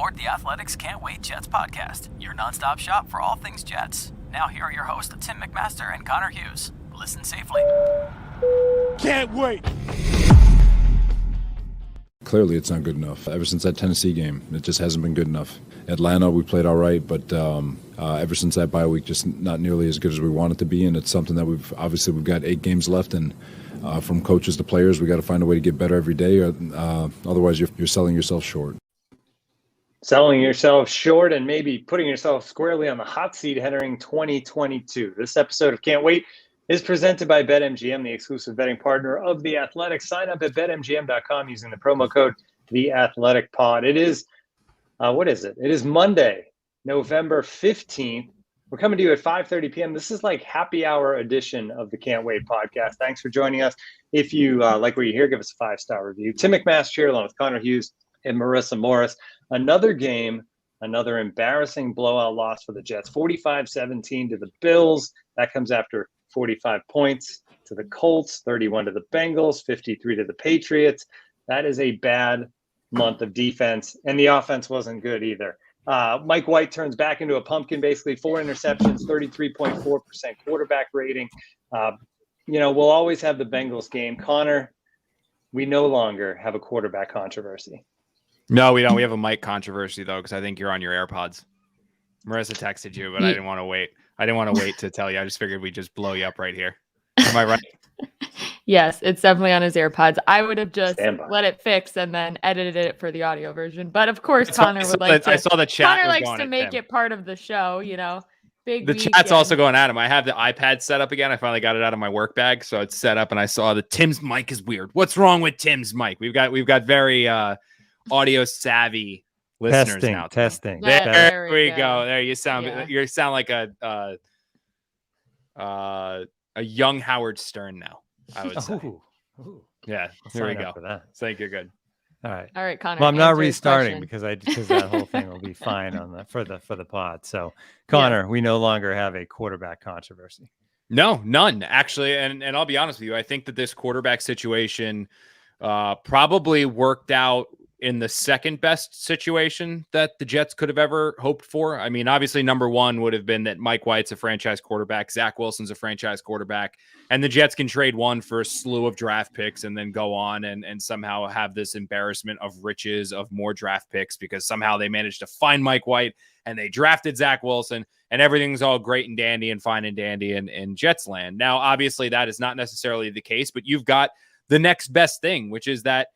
aboard the Athletics Can't Wait Jets podcast, your nonstop shop for all things Jets. Now here are your hosts, Tim McMaster and Connor Hughes. Listen safely. Can't wait! Clearly, it's not good enough. Ever since that Tennessee game, it just hasn't been good enough. Atlanta, we played all right, but ever since that bye week, just not nearly as good as we want it to be, and it's something that we've got 8 games left, and from coaches to players, we got to find a way to get better every day, or otherwise you're selling yourself short. Selling yourself short and maybe putting yourself squarely on the hot seat entering 2022. This episode of Can't Wait is presented by BetMGM, the exclusive betting partner of The Athletic. Sign up at BetMGM.com using the promo code TheAthleticPod. It is, what is it? It is Monday, November 15th. We're coming to you at 5:30 p.m. This is like happy hour edition of the Can't Wait podcast. Thanks for joining us. If you like what you hear, give us a 5-star review. Tim McMaster here along with Connor Hughes and Marissa Morris. Another game, another embarrassing blowout loss for the Jets. 45-17 to the Bills. That comes after 45 points to the Colts, 31 to the Bengals, 53 to the Patriots. That is a bad month of defense, and the offense wasn't good either. Mike White turns back into a pumpkin, basically 4 interceptions, 33.4% quarterback rating. We'll always have the Bengals game. Connor, we no longer have a quarterback controversy. No, we don't. We have a mic controversy, though, because I think you're on your AirPods. Marissa texted you, but I didn't want to wait. I didn't want to wait to tell you. I just figured we'd just blow you up right here. Am I right? Yes, it's definitely on his AirPods. I would have just let it fix and then edited it for the audio version. But of course, Connor would like to. I saw the chat. Connor likes to make it part of the show, Big the weekend. Chat's also going at him. I have the iPad set up again. I finally got it out of my work bag, so it's set up, and I saw that Tim's mic is weird. What's wrong with Tim's mic? We've got very audio savvy listeners now. Testing. There we go. There you sound. Yeah. You sound like a young Howard Stern now, I would say. Ooh. Yeah, here we go. I think you're good. All right, Connor. Well, I'm not restarting because that whole thing will be fine for the pod. So, Connor, we no longer have a quarterback controversy. No, none actually. And I'll be honest with you, I think that this quarterback situation probably worked out in the second best situation that the Jets could have ever hoped for. I mean, obviously, number one would have been that Mike White's a franchise quarterback, Zach Wilson's a franchise quarterback, and the Jets can trade one for a slew of draft picks and then go on and somehow have this embarrassment of riches of more draft picks because somehow they managed to find Mike White and they drafted Zach Wilson and everything's all great and dandy and fine and dandy in Jets land. Now, obviously, that is not necessarily the case, but you've got the next best thing, which is that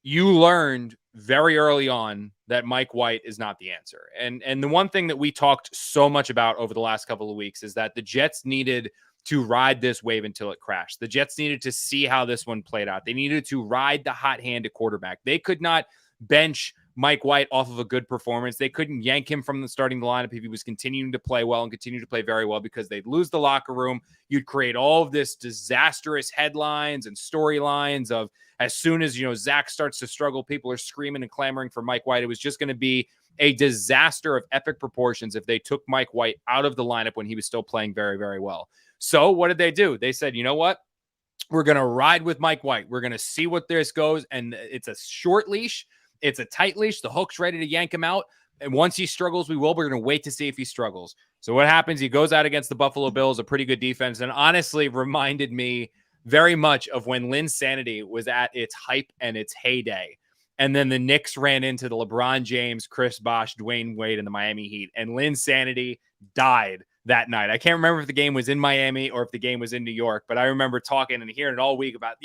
you learned very early on that Mike White is not the answer. And the one thing that we talked so much about over the last couple of weeks is that the Jets needed to ride this wave until it crashed. The Jets needed to see how this one played out. They needed to ride the hot hand at quarterback. They could not bench Mike White off of a good performance. They couldn't yank him from the starting lineup if he was continuing to play well and continue to play very well because they'd lose the locker room. You'd create all of this disastrous headlines and storylines of as soon as, Zach starts to struggle, people are screaming and clamoring for Mike White. It was just going to be a disaster of epic proportions if they took Mike White out of the lineup when he was still playing very, very well. So what did they do? They said, you know what? We're going to ride with Mike White. We're going to see what this goes. And it's a short leash. It's a tight leash. The hook's ready to yank him out. And once he struggles, we're going to wait to see if he struggles. So what happens? He goes out against the Buffalo Bills, a pretty good defense, and honestly reminded me very much of when Linsanity was at its hype and its heyday. And then the Knicks ran into the LeBron James, Chris Bosh, Dwayne Wade, and the Miami Heat. And Linsanity died that night. I can't remember if the game was in Miami or if the game was in New York, but I remember talking and hearing it all week about,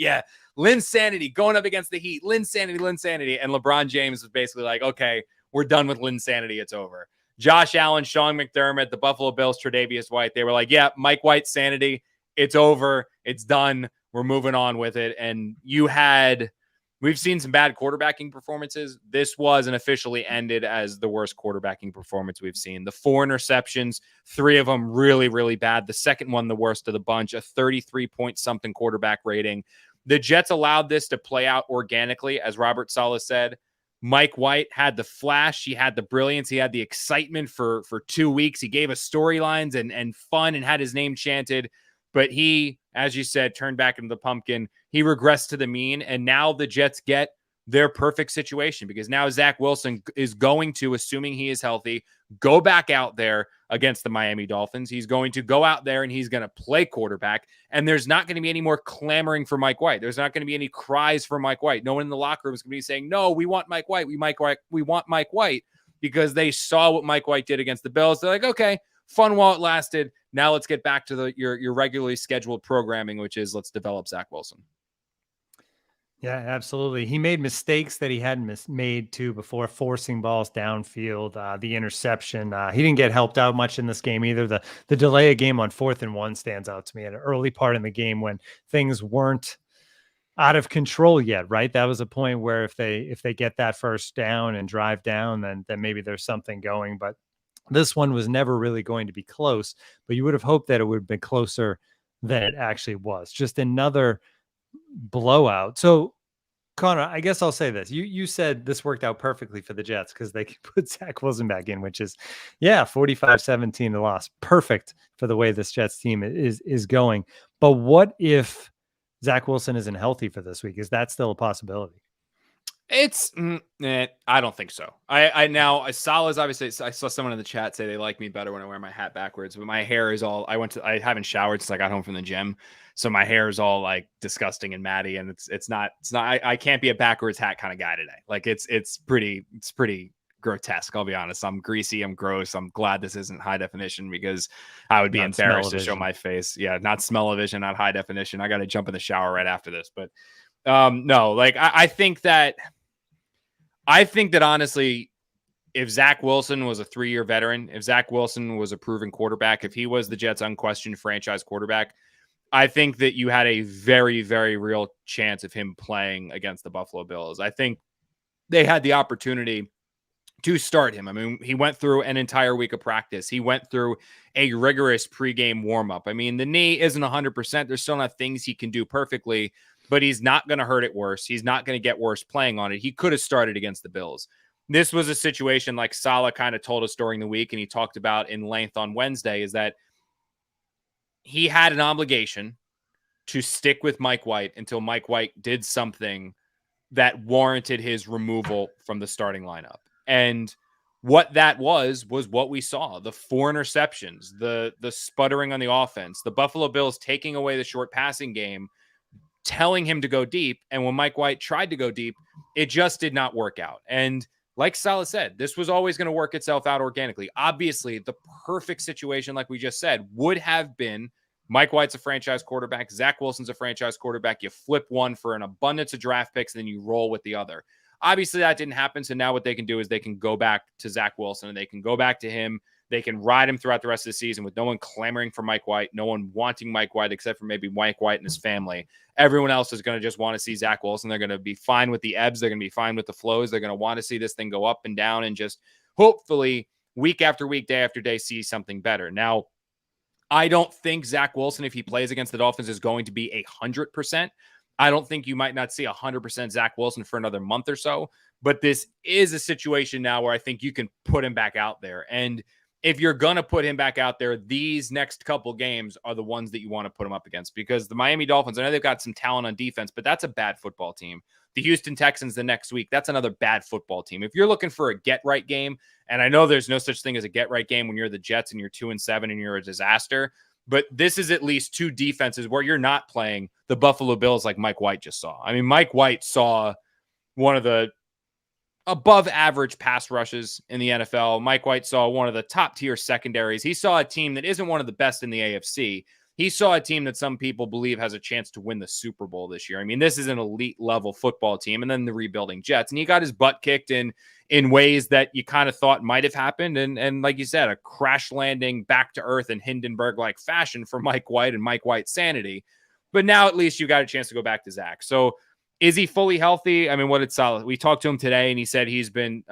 Linsanity going up against the Heat, Linsanity. And LeBron James was basically like, okay, we're done with Linsanity. It's over. Josh Allen, Sean McDermott, the Buffalo Bills, Tre'Davious White, they were like, Mike White sanity. It's over. It's done. We're moving on with it. And we've seen some bad quarterbacking performances. This was and officially ended as the worst quarterbacking performance we've seen. The 4 interceptions, 3 of them really, really bad. The second one, the worst of the bunch, a 33-point-something quarterback rating. The Jets allowed this to play out organically, as Robert Saleh said. Mike White had the flash. He had the brilliance. He had the excitement for 2 weeks. He gave us storylines and fun and had his name chanted. But he, as you said, turned back into the pumpkin. He regressed to the mean, and now the Jets get their perfect situation, because now Zach Wilson is going to, assuming he is healthy, go back out there against the Miami Dolphins. He's going to go out there and he's going to play quarterback. And there's not going to be any more clamoring for Mike White. There's not going to be any cries for Mike White. No one in the locker room is going to be saying, no, we want Mike White. We want Mike White, because they saw what Mike White did against the Bills. They're like, okay, fun while it lasted. Now let's get back to your regularly scheduled programming, which is let's develop Zach Wilson. Yeah, absolutely. He made mistakes that he hadn't made too before, forcing balls downfield, the interception. He didn't get helped out much in this game either. The delay of game on 4th and 1 stands out to me at an early part in the game when things weren't out of control yet, right? That was a point where if they get that first down and drive down, then maybe there's something going. But this one was never really going to be close, but you would have hoped that it would have been closer than it actually was. Just another blowout. So, Connor, I guess I'll say this. You said this worked out perfectly for the Jets because they could put Zach Wilson back in, which is, 45-17 the loss. Perfect for the way this Jets team is going. But what if Zach Wilson isn't healthy for this week? Is that still a possibility? It's I don't think so. I now Salah's obviously, I saw someone in the chat say they like me better when I wear my hat backwards, but my hair is all, I haven't showered since I got home from the gym. So my hair is all like disgusting and matty, and it's not, I can't be a backwards hat kind of guy today. Like it's pretty grotesque. I'll be honest. I'm greasy. I'm gross. I'm glad this isn't high definition, because I would be embarrassed to show my face. Yeah. Not smell-o-vision, not high definition. I got to jump in the shower right after this, but no, like I think that honestly, if Zach Wilson was a 3-year veteran, if Zach Wilson was a proven quarterback, if he was the Jets' unquestioned franchise quarterback, I think that you had a very, very real chance of him playing against the Buffalo Bills. I think they had the opportunity to start him. I mean, he went through an entire week of practice. He went through a rigorous pregame warm-up. I mean, the knee isn't 100%. There's still not things he can do perfectly, but he's not going to hurt it worse. He's not going to get worse playing on it. He could have started against the Bills. This was a situation like Saleh kind of told us during the week, and he talked about in length on Wednesday, is that he had an obligation to stick with Mike White until Mike White did something that warranted his removal from the starting lineup. And what that was what we saw: the 4 interceptions, the sputtering on the offense, the Buffalo Bills taking away the short passing game, telling him to go deep. And when Mike White tried to go deep, it just did not work out. And like Saleh said, this was always going to work itself out organically. Obviously, the perfect situation, like we just said, would have been Mike White's a franchise quarterback, Zach Wilson's a franchise quarterback. You flip one for an abundance of draft picks, and then you roll with the other. Obviously, that didn't happen. So now what they can do is they can go back to Zach Wilson, and they can go back to him. They can ride him throughout the rest of the season with no one clamoring for Mike White, no one wanting Mike White except for maybe Mike White and his family. Everyone else is going to just want to see Zach Wilson. They're going to be fine with the ebbs. They're going to be fine with the flows. They're going to want to see this thing go up and down and just hopefully week after week, day after day, see something better. Now, I don't think Zach Wilson, if he plays against the Dolphins, is going to be 100%. I don't think you might not see 100% Zach Wilson for another month or so, but this is a situation now where I think you can put him back out there. And if you're going to put him back out there, these next couple games are the ones that you want to put him up against, because the Miami Dolphins, I know they've got some talent on defense, but that's a bad football team. The Houston Texans the next week, that's another bad football team. If you're looking for a get-right game, and I know there's no such thing as a get-right game when you're the Jets and you're 2-7 and you're a disaster, but this is at least 2 defenses where you're not playing the Buffalo Bills like Mike White just saw. I mean, Mike White saw one of the above average pass rushes in the NFL. Mike White saw one of the top tier secondaries. He saw a team that isn't one of the best in the AFC. He saw a team that some people believe has a chance to win the Super Bowl this year. I mean, this is an elite level football team, and then the rebuilding Jets. And he got his butt kicked in ways that you kind of thought might have happened. And like you said, a crash landing back to earth in Hindenburg-like fashion for Mike White and Mike White's sanity. But now at least you got a chance to go back to Zach. So is he fully healthy? I mean, what did Saleh? We talked to him today, and he said he's been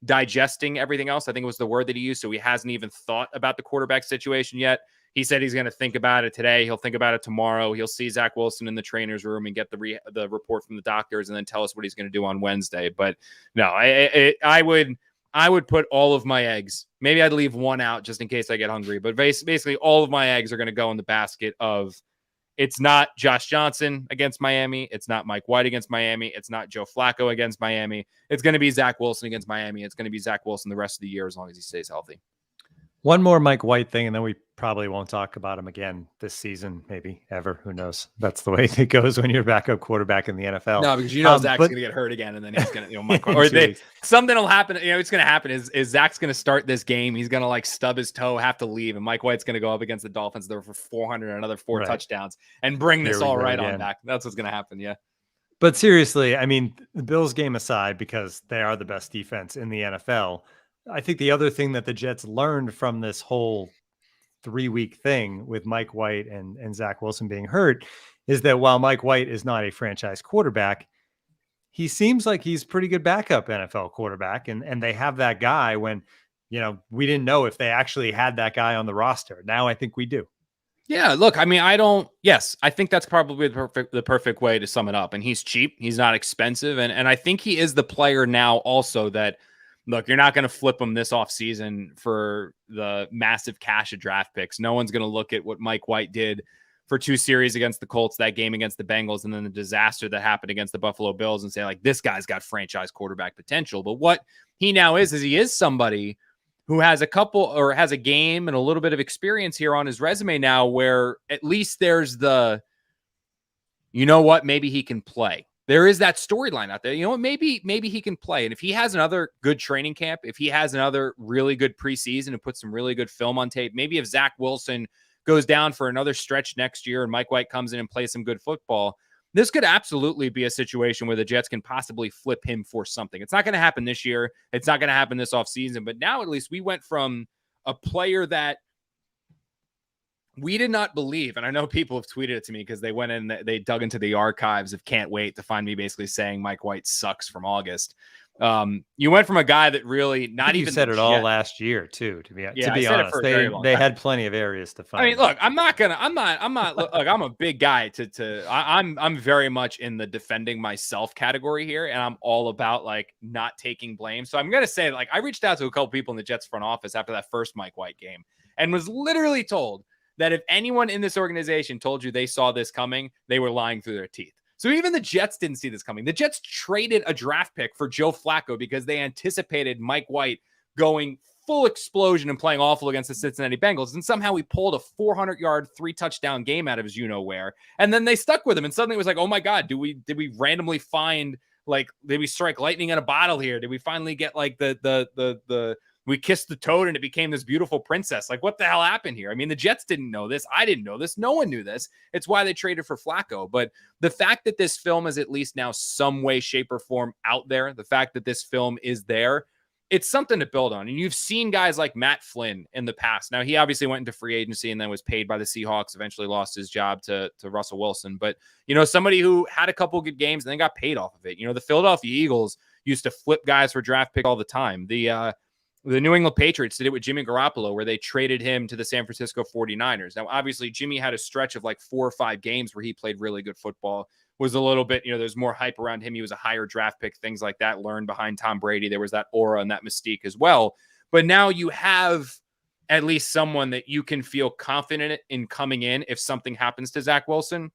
digesting everything else. I think it was the word that he used. So he hasn't even thought about the quarterback situation yet. He said he's going to think about it today. He'll think about it tomorrow. He'll see Zach Wilson in the trainer's room and get the report from the doctors, and then tell us what he's going to do on Wednesday. But no, I would put all of my eggs. Maybe I'd leave one out just in case I get hungry. But basically, all of my eggs are going to go in the basket of It's not Josh Johnson against Miami. It's not Mike White against Miami. It's not Joe Flacco against Miami. It's going to be Zach Wilson against Miami. It's going to be Zach Wilson the rest of the year as long as he stays healthy. One more Mike White thing, and then we probably won't talk about him again this season, maybe ever. Who knows? That's the way it goes when you're backup quarterback in the NFL. No, because Zach's going to get hurt again, and then he's going to, Mike White, or something will happen. It's going to happen is Zach's going to start this game. He's going to like stub his toe, have to leave, and Mike White's going to go up against the Dolphins there for 400 and another 4 touchdowns and bring this all right on back. That's what's going to happen. Yeah. But seriously, I mean, the Bills game aside, because they are the best defense in the NFL. I think the other thing that the Jets learned from this whole 3-week thing with Mike White and Zach Wilson being hurt is that while Mike White is not a franchise quarterback, he seems like he's pretty good backup NFL quarterback. And they have that guy when, we didn't know if they actually had that guy on the roster. Now I think we do. Yeah, look, I mean, I think that's probably the perfect way to sum it up. And he's cheap. He's not expensive. And I think he is the player now also that, look, you're not going to flip him this offseason for the massive cash of draft picks. No one's going to look at what Mike White did for 2 series against the Colts, that game against the Bengals, and then the disaster that happened against the Buffalo Bills and say, like, this guy's got franchise quarterback potential. But what he now is he is somebody who has a game and a little bit of experience here on his resume now where at least there's maybe he can play. There is that storyline out there. Maybe he can play. And if he has another good training camp, if he has another really good preseason and puts some really good film on tape, maybe if Zach Wilson goes down for another stretch next year and Mike White comes in and plays some good football, this could absolutely be a situation where the Jets can possibly flip him for something. It's not going to happen this year. It's not going to happen this offseason. But now at least we went from a player that we did not believe, and I know people have tweeted it to me because they went in, they dug into the archives of Can't Wait to find me basically saying Mike White sucks from August. You went from a guy that really not even said it all last year too. To be honest, they had plenty of areas to find. I mean, look, I'm not. Look, I'm a big guy. I'm very much in the defending myself category here, and I'm all about like not taking blame. So I'm gonna say, like, I reached out to a couple people in the Jets front office after that first Mike White game, and was literally told that if anyone in this organization told you they saw this coming, they were lying through their teeth. So even the Jets didn't see this coming. The Jets traded a draft pick for Joe Flacco because they anticipated Mike White going full explosion and playing awful against the Cincinnati Bengals. And somehow he pulled a 400-yard, 3-touchdown game out of his you-know-where. And then they stuck with him. And suddenly it was like, oh my God, did we randomly find, like, did we strike lightning in a bottle here? Did we finally get like we kissed the toad and it became this beautiful princess? Like, what the hell happened here? I mean, the Jets didn't know this. I didn't know this. No one knew this. It's why they traded for Flacco. But the fact that this film is at least now some way, shape, or form out there, the fact that this film is there, it's something to build on. And you've seen guys like Matt Flynn in the past. Now, he obviously went into free agency and then was paid by the Seahawks, eventually lost his job to Russell Wilson. But, somebody who had a couple good games and then got paid off of it. The Philadelphia Eagles used to flip guys for draft pick all the time. The New England Patriots did it with Jimmy Garoppolo, where they traded him to the San Francisco 49ers. Now, obviously, Jimmy had a stretch of like 4 or 5 games where he played really good football, was a little bit, there's more hype around him. He was a higher draft pick, things like that, learned behind Tom Brady. There was that aura and that mystique as well. But now you have at least someone that you can feel confident in coming in if something happens to Zach Wilson.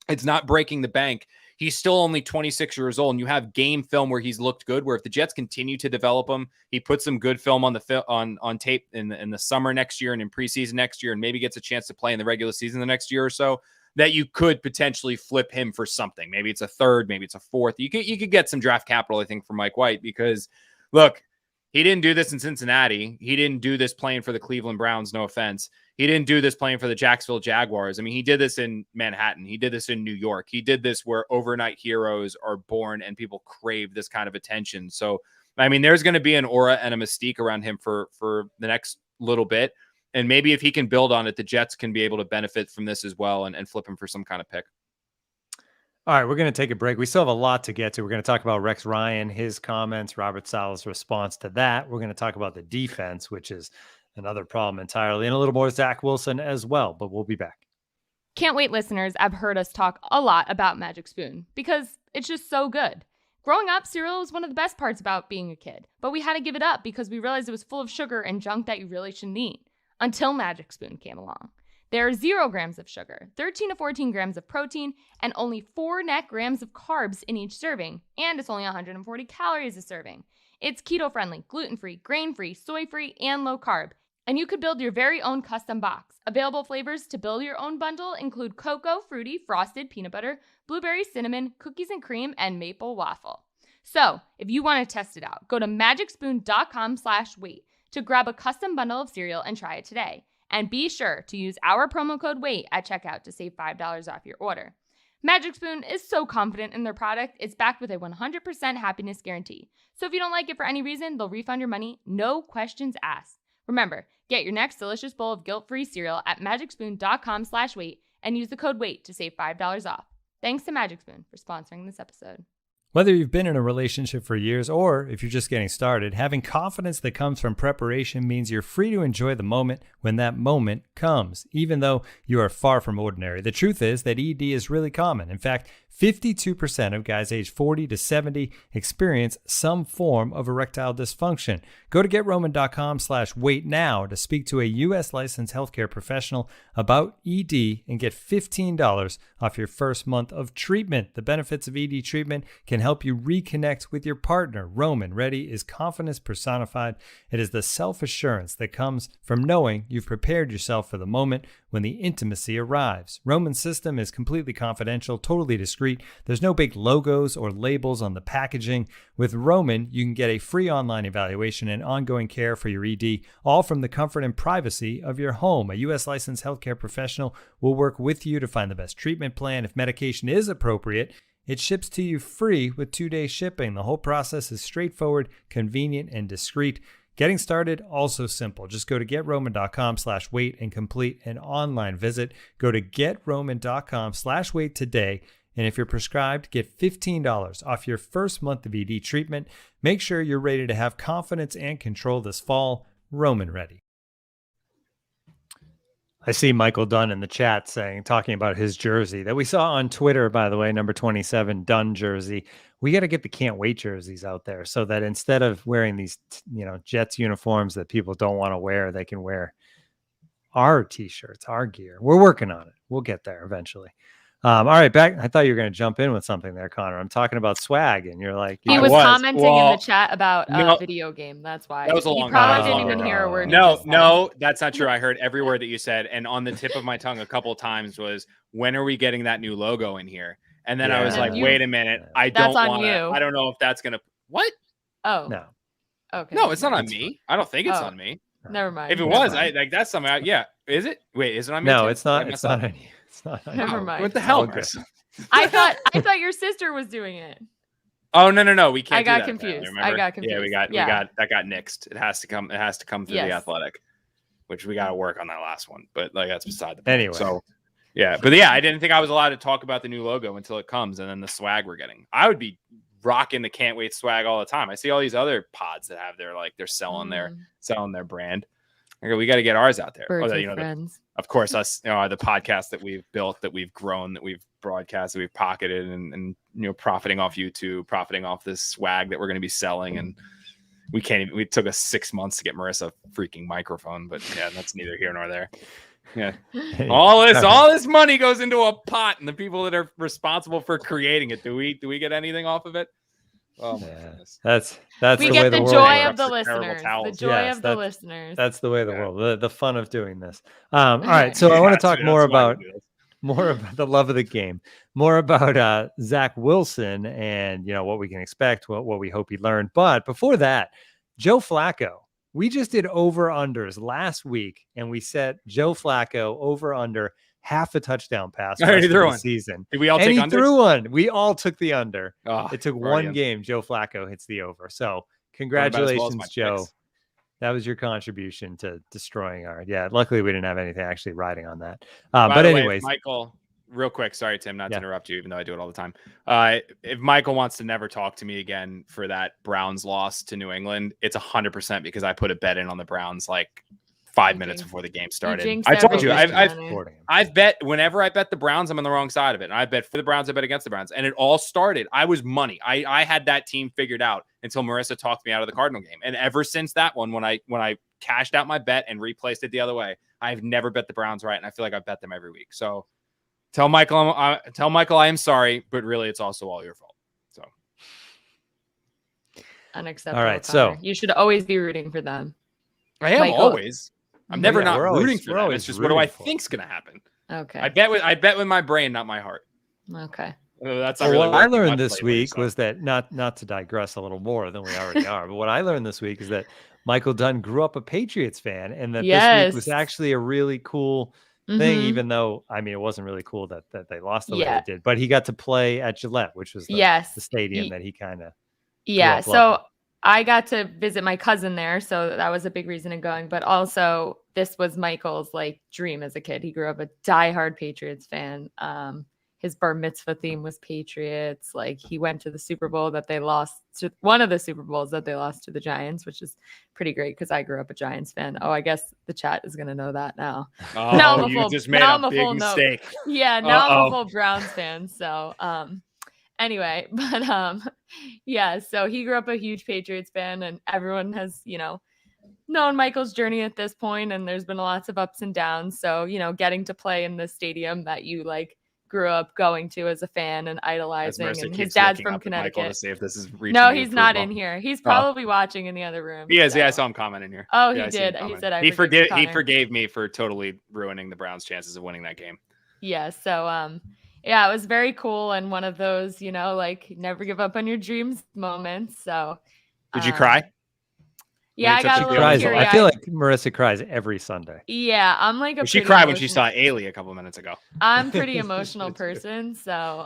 It's not breaking the bank. He's still only 26 years old, and you have game film where he's looked good, where if the Jets continue to develop him, he puts some good film on on tape in the summer next year and in preseason next year, and maybe gets a chance to play in the regular season the next year or so, that you could potentially flip him for something. Maybe it's a third, maybe it's a fourth. You could get some draft capital, I think, for Mike White, because, look, he didn't do this in Cincinnati. He didn't do this playing for the Cleveland Browns, no offense. He didn't do this playing for the Jacksonville Jaguars. I mean, he did this in Manhattan. He did this in New York. He did this where overnight heroes are born and people crave this kind of attention. So, I mean, there's going to be an aura and a mystique around him for the next little bit. And maybe if he can build on it, the Jets can be able to benefit from this as well and flip him for some kind of pick. All right, we're going to take a break. We still have a lot to get to. We're going to talk about Rex Ryan, his comments, Robert Saleh's response to that. We're going to talk about the defense, which is another problem entirely, and a little more Zach Wilson as well, but we'll be back. Can't Wait listeners have heard us talk a lot about Magic Spoon because it's just so good. Growing up, cereal was one of the best parts about being a kid, but we had to give it up because we realized it was full of sugar and junk that you really shouldn't eat until Magic Spoon came along. There are 0 grams of sugar, 13 to 14 grams of protein, and only 4 net grams of carbs in each serving, and it's only 140 calories a serving. It's keto-friendly, gluten-free, grain-free, soy-free, and low-carb. And you could build your very own custom box. Available flavors to build your own bundle include cocoa, fruity, frosted, peanut butter, blueberry, cinnamon, cookies and cream, and maple waffle. So, if you want to test it out, go to magicspoon.com/wait to grab a custom bundle of cereal and try it today. And be sure to use our promo code WAIT at checkout to save $5 off your order. Magic Spoon is so confident in their product, it's backed with a 100% happiness guarantee. So if you don't like it for any reason, they'll refund your money, no questions asked. Remember, get your next delicious bowl of guilt-free cereal at magicspoon.com/wait and use the code WAIT to save $5 off. Thanks to Magic Spoon for sponsoring this episode. Whether you've been in a relationship for years or if you're just getting started, having confidence that comes from preparation means you're free to enjoy the moment when that moment comes, even though you are far from ordinary. The truth is that ED is really common. In fact, 52% of guys aged 40 to 70 experience some form of erectile dysfunction. Go to GetRoman.com/wait now to speak to a U.S. licensed healthcare professional about ED and get $15 off your first month of treatment. The benefits of ED treatment can help you reconnect with your partner. Roman Ready is confidence personified. It is the self-assurance that comes from knowing you've prepared yourself for the moment when the intimacy arrives. Roman's system is completely confidential, totally discreet. There's no big logos or labels on the packaging. With Roman, you can get a free online evaluation and ongoing care for your ED, all from the comfort and privacy of your home. A U.S. licensed healthcare professional will work with you to find the best treatment plan. If medication is appropriate, it ships to you free with 2-day shipping. The whole process is straightforward, convenient, and discreet. Getting started, also simple. Just go to GetRoman.com/wait and complete an online visit. Go to GetRoman.com/wait today. And if you're prescribed, get $15 off your first month of ED treatment. Make sure you're ready to have confidence and control this fall. Roman Ready. I see Michael Dunn in the chat talking about his jersey that we saw on Twitter, by the way, number 27, Dunn jersey. We got to get the Can't Wait jerseys out there so that instead of wearing these, Jets uniforms that people don't want to wear, they can wear our t-shirts, our gear. We're working on it. We'll get there eventually. All right, back. I thought you were going to jump in with something there, Connor. I'm talking about swag, and you're like, he was commenting in the chat about a video game. That's why. That was a long time. He probably time. didn't even hear a word. No, that's not true. I heard every word that you said, and on the tip of my tongue a couple of times was, "When are we getting that new logo in here?" And then I was like, "Wait a minute, I don't know if that's gonna what." Oh no, okay. No, it's not on me. I don't think it's on me. Never mind. If it was, that's something. Yeah, is it? Wait, is it on me? No, it's not. It's not on you. It's not on Never mind. What the hell, Chris? I thought your sister was doing it. Oh no, we can't. I got confused. Yeah, we got that got nixed. It has to come through the Athletic, which we got to work on that last one. But that's beside the point. Anyway. So I didn't think I was allowed to talk about the new logo until it comes, and then the swag we're getting. I would be rocking the Can't Wait swag all the time. I see all these other pods that have they're selling their brand. We got to get ours out there. Friends. Of course, us, the podcast that we've built, that we've grown, that we've broadcast, that we've pocketed, and profiting off YouTube, profiting off this swag that we're going to be selling. And we can't even. We took us 6 months to get Marissa a freaking microphone, but that's neither here nor there. Yeah, all this money goes into a pot, and the people that are responsible for creating it, do we get anything off of it? Oh my goodness. That's we the get way the the joy world of the listeners. The joy of the listeners. That's the way of the world. The fun of doing this. All right, so I want to talk more about the love of the game, more about Zach Wilson and what we can expect, what we hope he learned. But before that, Joe Flacco. We just did over-unders last week, and we set Joe Flacco over-under half a touchdown pass for the season. Did we all take unders? He threw one. We all took the under. Oh, it took one game. Joe Flacco hits the over. So congratulations, Joe. Picks. That was your contribution to destroying our. Yeah, luckily we didn't have anything actually riding on that. But anyways, Michael, real quick. Sorry, Tim, not to interrupt you, even though I do it all the time. If Michael wants to never talk to me again for that Browns loss to New England, it's 100% because I put a bet in on the Browns 5 minutes before the game started. I told you, I've bet whenever I bet the Browns, I'm on the wrong side of it. And I bet for the Browns, I bet against the Browns. And it all started. I was money. I had that team figured out until Marissa talked me out of the Cardinal game. And ever since that one, when I cashed out my bet and replaced it the other way, I've never bet the Browns right, and I feel like I bet them every week. So tell Michael I am sorry, but really it's also all your fault. So Unacceptable. All right, Connor. so you should always be rooting for them. I am Michael- always. I'm never Yeah, not we're rooting always- for we're them. always It's just what do I rooting for think's going to happen? Okay. I bet with my brain, not my heart. Okay. That's Well, not really what I working learned much this lately, week so. was that not to digress a little more than we already are, but what I learned this week is that Michael Dunn grew up a Patriots fan, and that this week was Yes. actually a really cool thing, Mhm. even though I mean it wasn't really cool that they lost the way Yeah. they did, but he got to play at Gillette, which was the Yes. stadium that he kind of Yeah. up So loving. I got to visit my cousin there, so that was a big reason in going. But also, this was Michael's like dream as a kid. He grew up a diehard Patriots fan. His bar mitzvah theme was Patriots. Like he went to the Super Bowl that they lost to, one of the Super Bowls that they lost to the Giants, which is pretty great because I grew up a Giants fan. Oh, I guess the chat is gonna know that now. Oh, Now I'm a you full- just made now a I'm a big full note. mistake. Yeah, now I'm Uh-oh. a full Browns fan. So anyway, but yeah, so he grew up a huge Patriots fan, and everyone has, known Michael's journey at this point, and there's been lots of ups and downs. So, getting to play in the stadium that you like grew up going to as a fan and As idolizing, Marissa and his keeps dad's looking from up at Michael to Connecticut. see if this is reaching No, the he's not approval. in here. He's probably watching in the other room. He is. Yeah, I so- saw him commenting here. Oh, Yeah, he I see him did. He commenting. said, "I he forgive Connor." forgave me for totally ruining the Browns' chances of winning that game. Yeah. So, yeah, it was very cool, and one of those, like never give up on your dreams moments. So, Did you cry? Yeah, I When he got took a the little Cries, teary. I feel like Marissa cries every Sunday. Yeah, I'm like a. She pretty cried when she emotional- saw Ailey a couple minutes ago. I'm pretty emotional person, so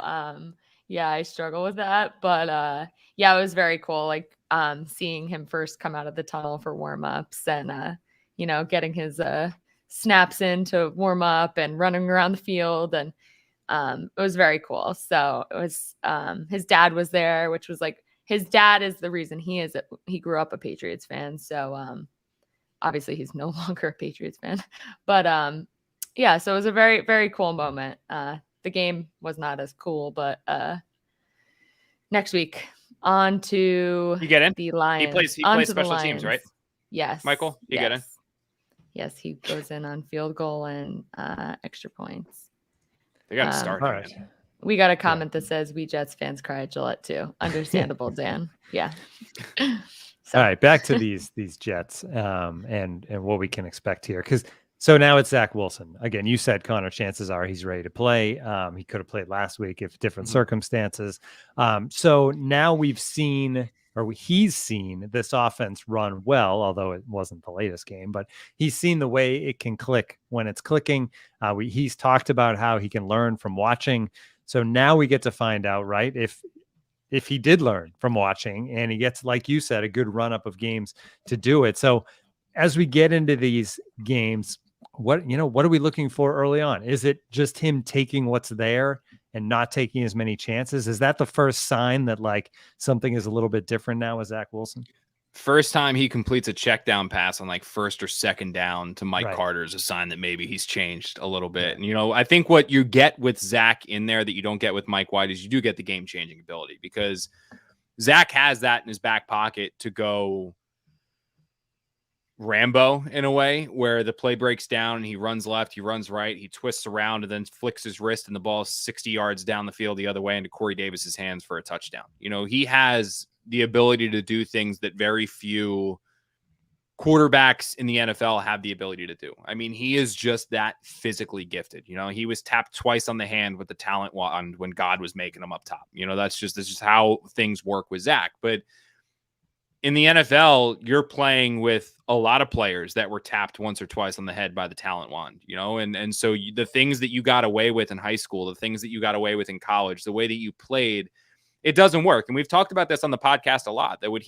yeah, I struggle with that. But yeah, it was very cool. Like seeing him first come out of the tunnel for warm-ups and getting his snaps in to warm up and running around the field, and it was very cool. So it was his dad was there, which was like his dad is the reason he grew up a Patriots fan. So obviously he's no longer a Patriots fan, but yeah, so it was a very, very cool moment. The game was not as cool, but next week on to You get in? the Lions. He On plays to the special teams, right? Lions. Yes. Michael, you get in? Yes, he goes in on field goal and extra points. They got to start All him, right. man. We got a comment that says we Jets fans cry at Gillette too. Understandable, Dan. Yeah. All right, back to these Jets and what we can expect here. So now it's Zach Wilson. Again, you said, Connor, chances are he's ready to play. He could have played last week if different circumstances. So now he's seen this offense run well, although it wasn't the latest game, but he's seen the way it can click when it's clicking. He's talked about how he can learn from watching. So now we get to find out, right, if he did learn from watching and he gets, like you said, a good run up of games to do it. So as we get into these games, what are we looking for early on? Is it just him taking what's there and not taking as many chances? Is that the first sign that like something is a little bit different now with Zach Wilson? First time he completes a check down pass on like first or second down to Mike Right. Carter is a sign that maybe he's changed a little bit. And, I think what you get with Zach in there that you don't get with Mike White is you do get the game changing ability, because Zach has that in his back pocket to go Rambo in a way where the play breaks down and he runs left, he runs right, he twists around and then flicks his wrist and the ball is 60 yards down the field the other way into Corey Davis's hands for a touchdown. He has the ability to do things that very few quarterbacks in the NFL have the ability to do. I mean, he is just that physically gifted. He was tapped twice on the hand with the talent wand when God was making him up top. This is how things work with Zach. But in the NFL, you're playing with a lot of players that were tapped once or twice on the head by the talent wand, and so the things that you got away with in high school, the things that you got away with in college, the way that you played, it doesn't work. And we've talked about this on the podcast a lot, that what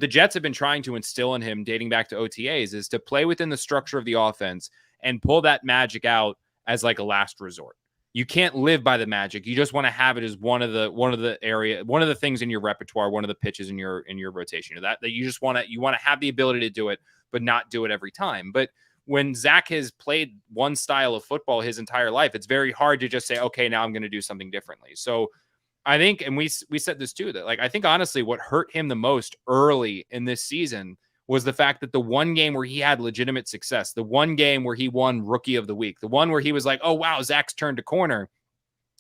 the Jets have been trying to instill in him dating back to OTAs is to play within the structure of the offense and pull that magic out as like a last resort. You can't live by the magic. You just want to have it as one of the things in your repertoire, one of the pitches in your rotation. That you just want to have the ability to do it, but not do it every time. But when Zach has played one style of football his entire life, it's very hard to just say, okay, now I'm going to do something differently. So I think, and we said this too, that like, I think honestly what hurt him the most early in this season was the fact that the one game where he had legitimate success, the one game where he won Rookie of the Week, the one where he was like, oh, wow, Zach's turned a corner,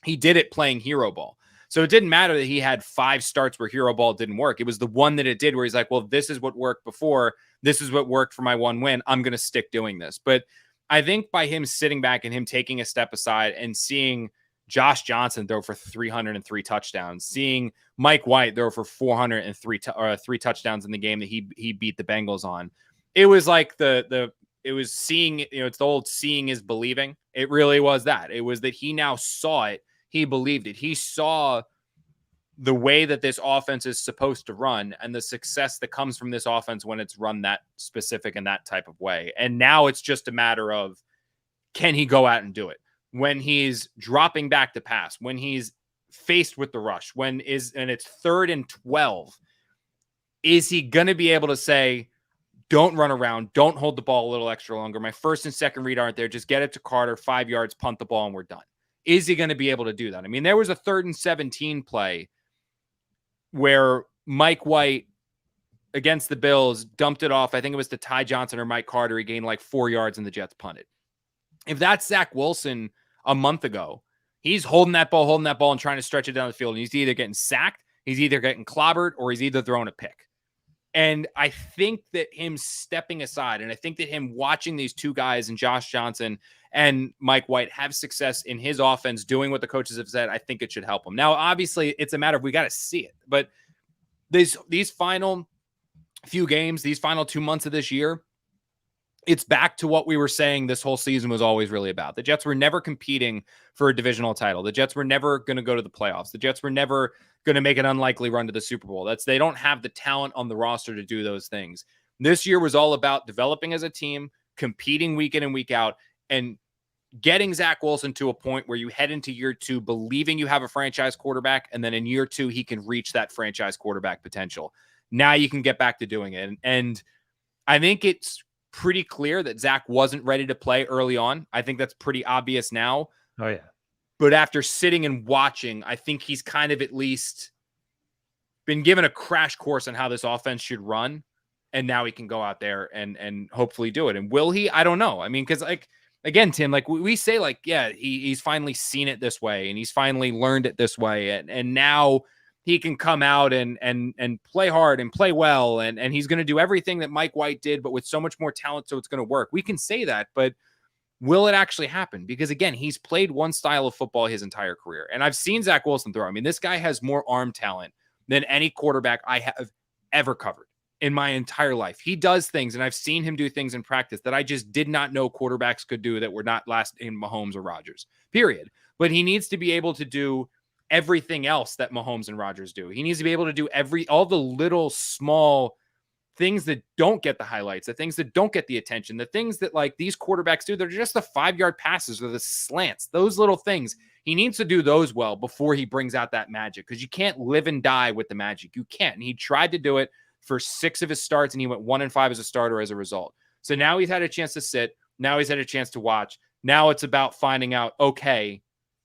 he did it playing hero ball. So it didn't matter that he had 5 starts where hero ball didn't work. It was the one that it did where he's like, well, this is what worked before. This is what worked for my one win. I'm going to stick doing this. But I think by him sitting back and him taking a step aside and seeing Josh Johnson throw for 303 touchdowns, seeing Mike White throw for 403 3 touchdowns in the game that he beat the Bengals on. It was like it was seeing, it's the old seeing is believing. It really was that. It was that he now saw it. He believed it. He saw the way that this offense is supposed to run and the success that comes from this offense when it's run that specific and that type of way. And now it's just a matter of, can he go out and do it? When he's dropping back to pass, when he's faced with the rush, and it's 3rd and 12, is he going to be able to say, don't run around, don't hold the ball a little extra longer, my first and second read aren't there, just get it to Carter, 5 yards, punt the ball, and we're done? Is he going to be able to do that? I mean, there was a 3rd and 17 play where Mike White against the Bills dumped it off. I think it was to Ty Johnson or Mike Carter. He gained like 4 yards and the Jets punted. If that's Zach Wilson a month ago, he's holding that ball and trying to stretch it down the field. And he's either getting sacked, he's either getting clobbered, or he's either throwing a pick. And I think that him stepping aside, and I think that him watching these two guys and Josh Johnson and Mike White have success in his offense, doing what the coaches have said, I think it should help him. Now, obviously, it's a matter of we got to see it. But these final few games, these final 2 months of this year, it's back to what we were saying this whole season was always really about. The Jets were never competing for a divisional title. The Jets were never going to go to the playoffs. The Jets were never going to make an unlikely run to the Super Bowl. They don't have the talent on the roster to do those things. This year was all about developing as a team, competing week in and week out, and getting Zach Wilson to a point where you head into year 2 believing you have a franchise quarterback, and then in year 2 he can reach that franchise quarterback potential. Now you can get back to doing it. And I think it's pretty clear that Zach wasn't ready to play early on. I think that's pretty obvious now. Oh, yeah. But after sitting and watching, I think he's kind of at least been given a crash course on how this offense should run. And now he can go out there and hopefully do it. And will he? I don't know. I mean, because again, Tim, we say yeah, he's finally seen it this way and he's finally learned it this way. And now he can come out and play hard and play well. And he's going to do everything that Mike White did, but with so much more talent. So it's going to work. We can say that, but will it actually happen? Because again, he's played one style of football his entire career. And I've seen Zach Wilson throw. I mean, this guy has more arm talent than any quarterback I have ever covered in my entire life. He does things, and I've seen him do things in practice that I just did not know quarterbacks could do that were not last in Mahomes or Rodgers, period. But he needs to be able to do everything else that Mahomes and Rodgers do. He needs to be able to do all the little small things that don't get the highlights, the things that don't get the attention, the things that like these quarterbacks do. They're just the 5-yard passes or the slants, those little things. He needs to do those well before he brings out that magic, because you can't live and die with the magic. You can't. And he tried to do it for 6 of his starts, and he went 1-5 as a starter as a result. So now he's had a chance to sit. Now he's had a chance to watch. Now it's about finding out, okay,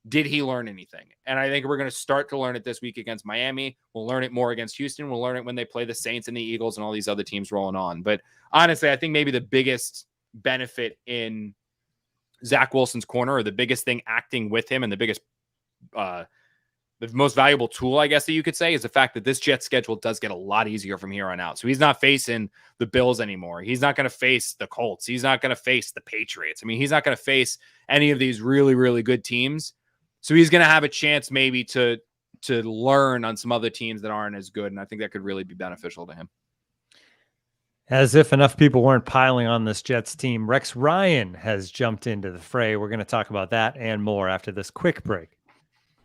did he learn anything? And I think we're going to start to learn it this week against Miami. We'll learn it more against Houston. We'll learn it when they play the Saints and the Eagles and all these other teams rolling on. But honestly, I think maybe the biggest benefit in Zach Wilson's corner, or the biggest thing acting with him, and the biggest, the most valuable tool, I guess that you could say, is the fact that this Jets schedule does get a lot easier from here on out. So he's not facing the Bills anymore. He's not going to face the Colts. He's not going to face the Patriots. I mean, he's not going to face any of these really, really good teams. So he's going to have a chance maybe to learn on some other teams that aren't as good. And I think that could really be beneficial to him. As if enough people weren't piling on this Jets team, Rex Ryan has jumped into the fray. We're going to talk about that and more after this quick break.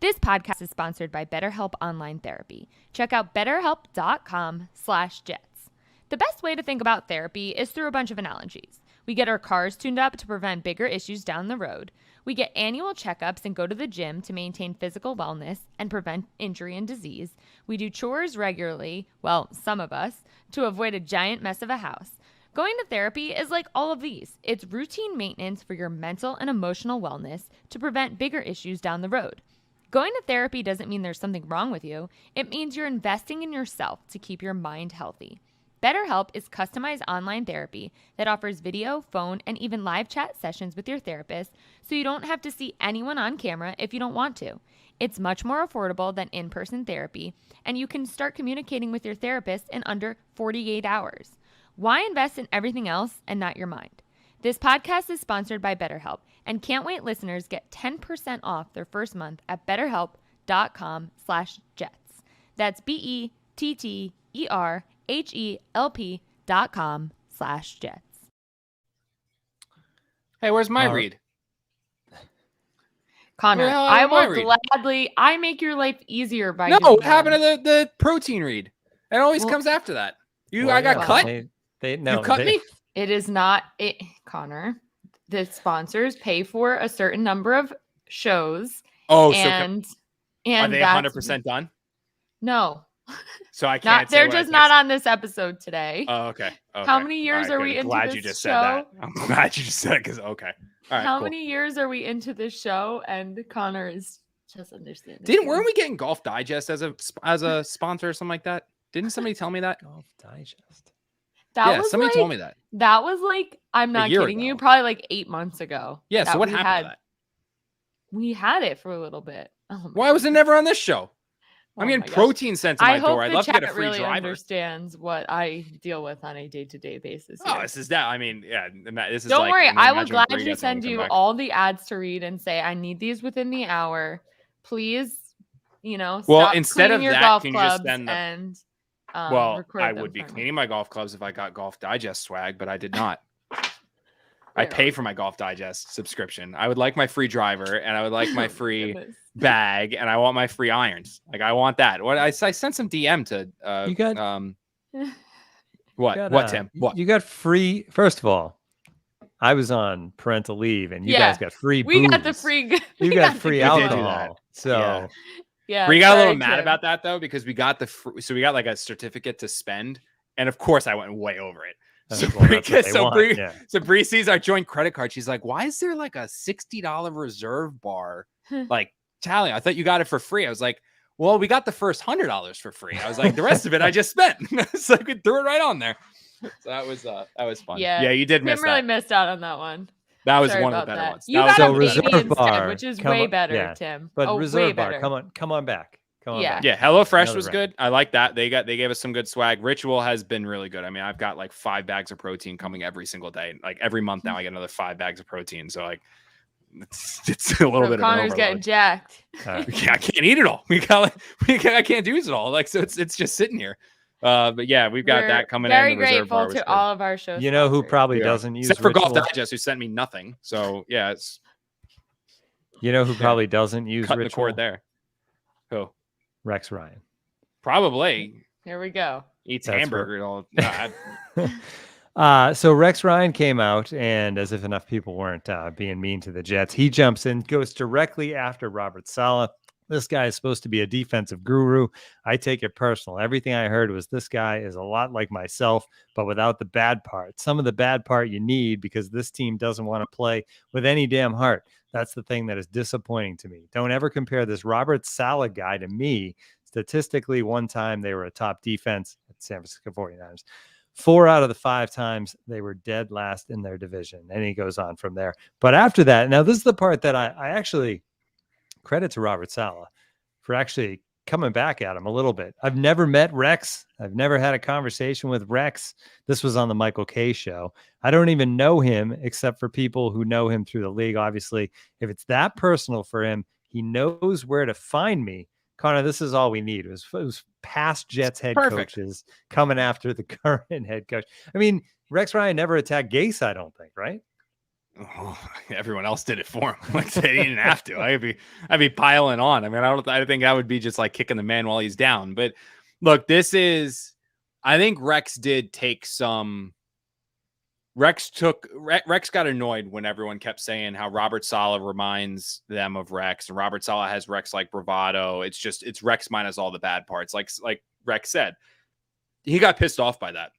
This podcast is sponsored by BetterHelp Online Therapy. Check out betterhelp.com/Jets. The best way to think about therapy is through a bunch of analogies. We get our cars tuned up to prevent bigger issues down the road. We get annual checkups and go to the gym to maintain physical wellness and prevent injury and disease. We do chores regularly, well, some of us, to avoid a giant mess of a house. Going to therapy is like all of these. It's routine maintenance for your mental and emotional wellness to prevent bigger issues down the road. Going to therapy doesn't mean there's something wrong with you. It means you're investing in yourself to keep your mind healthy. BetterHelp is customized online therapy that offers video, phone, and even live chat sessions with your therapist, so you don't have to see anyone on camera if you don't want to. It's much more affordable than in-person therapy, and you can start communicating with your therapist in under 48 hours. Why invest in everything else and not your mind? This podcast is sponsored by BetterHelp, and Can't Wait listeners get 10% off their first month at betterhelp.com/jets. That's BetterHelp.com/jets. Hey, where's my read? Connor, Well, I my will read. gladly, I make your life easier by No, doing what happened that. to the protein read? It always Well- comes after that. Well, I got yeah, cut? No, You cut me? It is not it, Connor. The sponsors pay for a certain number of shows, Oh, and are they that's 100% done? no, So I can't not say they're what I just not text- on this episode today. Oh, okay. How many years All are right, we good. into Glad this you just show? said that. I'm glad you just said it because okay. All right. How cool. many years are we into this show? And Connor is just understanding. Weren't we getting Golf Digest as a sponsor or something like that? Didn't somebody tell me that? Golf Digest. That was somebody like, told me that. That was like, I'm not year kidding you, ago. probably like 8 months ago. Yeah. that So what we happened had- to that? We had it for a little bit. Oh my Why was it never on this show? Oh I'm getting my gosh. protein sent to I my hope door. I'd the love to chat get a free really driver. understands what I deal with on a day-to-day basis. Oh, here. this is that. I mean, yeah. This is Don't like, worry, mean, I will imagine when Bree gladly gets home and send come you back. all the ads to read and say I need these within the hour. Please, Well, stop instead of cleaning your that, golf can you just clubs send the- and Well, record I them would be for me. cleaning my golf clubs if I got Golf Digest swag, but I did not. I Where are pay we? for my Golf Digest subscription. I would like my free driver, and I would like my Oh free goodness. bag, and I want my free irons. Like I want that. What I sent some DM to You got- what? Got, What, Tim? What? You got free. First of all, I was on parental leave, and you Yeah, guys got free. We got the booze. free. You we got the free good We did do stuff. alcohol. that. So Yeah. Yeah, We got a little sorry, mad Tim. about that though because we got so we got like a certificate to spend, and of course I went way over it. So well, Bree that's what they want, Bree- yeah. so Bree sees our joint credit card. She's like, "Why is there like a $60 reserve bar?" Like, Tally, I thought you got it for free. I was like, "Well, we got the first $100 for free." I was like, "The rest of it I just spent." It's like we threw it right on there. So that was fun. Yeah, you did Tim miss really that. missed out on that one. That was Oh, Sorry one of the about better that. ones. You That was got So a reserve baby instead, bar, which is come way on- better, yeah. Tim. But Oh, way reserve bar, better. come on back. Come on Yeah. back. Yeah, HelloFresh Another was brand. good. I like that. They gave us some good swag. Ritual has been really good. I mean, I've got like 5 bags of protein coming every single day. Like every month now, I get another 5 bags of protein. So like, it's a little Bro, bit Connor's of an getting overload. jacked. All right. Yeah, I can't eat it all. I can't use it all. Like so, it's just sitting here. But yeah, we've got We're that coming very in. The reserve grateful bar was to good. all of our shows. You know who probably Yeah. doesn't use Except for Golf Ritual? Digest, who sent me nothing. So yeah, it's You know who probably doesn't use cutting the Ritual? cord there. Who? Rex Ryan. Probably Here we go. eats That's hamburger all. So Rex Ryan came out, and as if enough people weren't being mean to the Jets, he jumps in, goes directly after Robert Saleh. This guy is supposed to be a defensive guru. I take it personal. Everything I heard was this guy is a lot like myself, but without the bad part. Some of the bad part you need because this team doesn't want to play with any damn heart. That's the thing that is disappointing to me. Don't ever compare this Robert Saleh guy to me. Statistically, one time they were a top defense at San Francisco 49ers. 4 out of the 5 times they were dead last in their division. And he goes on from there. But after that, now this is the part that I actually credit to Robert Saleh for actually coming back at him a little bit. I've never met Rex. I've never had a conversation with Rex. This was on the Michael Kay show. I don't even know him except for people who know him through the league. Obviously, if it's that personal for him, he knows where to find me. Connor, this is all we need. It was past Jets head Perfect. coaches coming after the current head coach. I mean, Rex Ryan never attacked Gase, I don't think, right? Oh, everyone else did it for him. Like they didn't have to. I'd be piling on. I mean, I think that would be just like kicking the man while he's down. But look, I think Rex did take some. Rex got annoyed when everyone kept saying how Robert Saleh reminds them of Rex, and Robert Saleh has Rex like bravado. It's Rex minus all the bad parts. Like Rex said, he got pissed off by that.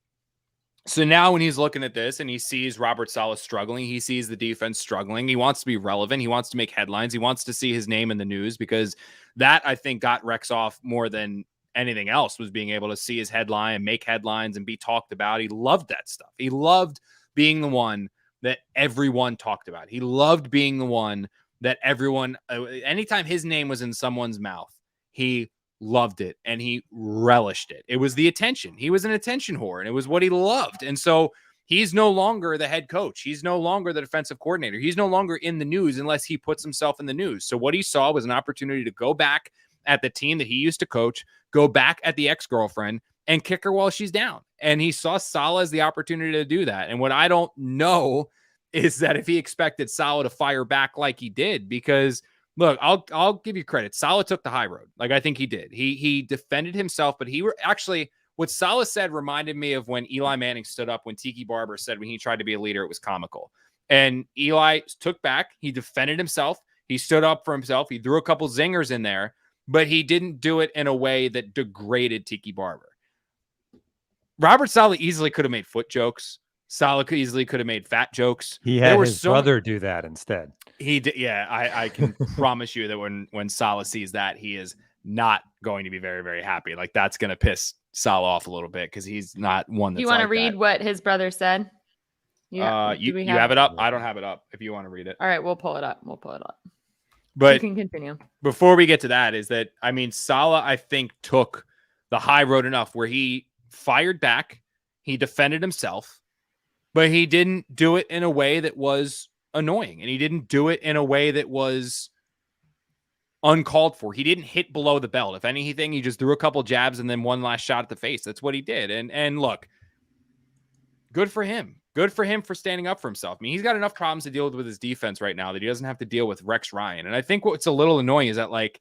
So now when he's looking at this and he sees Robert Saleh struggling, he sees the defense struggling, he wants to be relevant, he wants to make headlines, he wants to see his name in the news because that, I think, got Rex off more than anything else was being able to see his headline and make headlines and be talked about. He loved that stuff. He loved being the one that everyone talked about. He loved being the one that everyone, anytime his name was in someone's mouth, he loved it and he relished it. It was the attention. He was an attention whore, and it was what he loved. And so he's no longer the head coach. He's no longer the defensive coordinator. He's no longer in the news unless he puts himself in the news. So what he saw was an opportunity to go back at the team that he used to coach, go back at the ex-girlfriend, and kick her while she's down. And he saw Saleh as the opportunity to do that. And what I don't know is that if he expected Saleh to fire back like he did, because look, I'll give you credit. Saleh took the high road. Like I think he did. He defended himself, but actually what Saleh said reminded me of when Eli Manning stood up when Tiki Barber said when he tried to be a leader, it was comical. And Eli took back. He defended himself. He stood up for himself. He threw a couple zingers in there, but he didn't do it in a way that degraded Tiki Barber. Robert Saleh easily could have made foot jokes. Saleh easily could have made fat jokes. He had his brother do that instead. He did. Yeah, I can promise you that when Saleh sees that, he is not going to be very, very happy. Like that's going to piss Saleh off a little bit because he's not one that's you want like to read that. what his brother said? Yeah. You have it up? I don't have it up if you want to read it. All right, we'll pull it up. But you can continue. Before we get to that is that, I mean, Saleh, I think, took the high road enough where he fired back. He defended himself, but he didn't do it in a way that was annoying. And he didn't do it in a way that was uncalled for. He didn't hit below the belt. If anything, he just threw a couple jabs and then one last shot at the face. That's what he did. And look, good for him. Good for him for standing up for himself. I mean, he's got enough problems to deal with his defense right now that he doesn't have to deal with Rex Ryan. And I think what's a little annoying is that, like,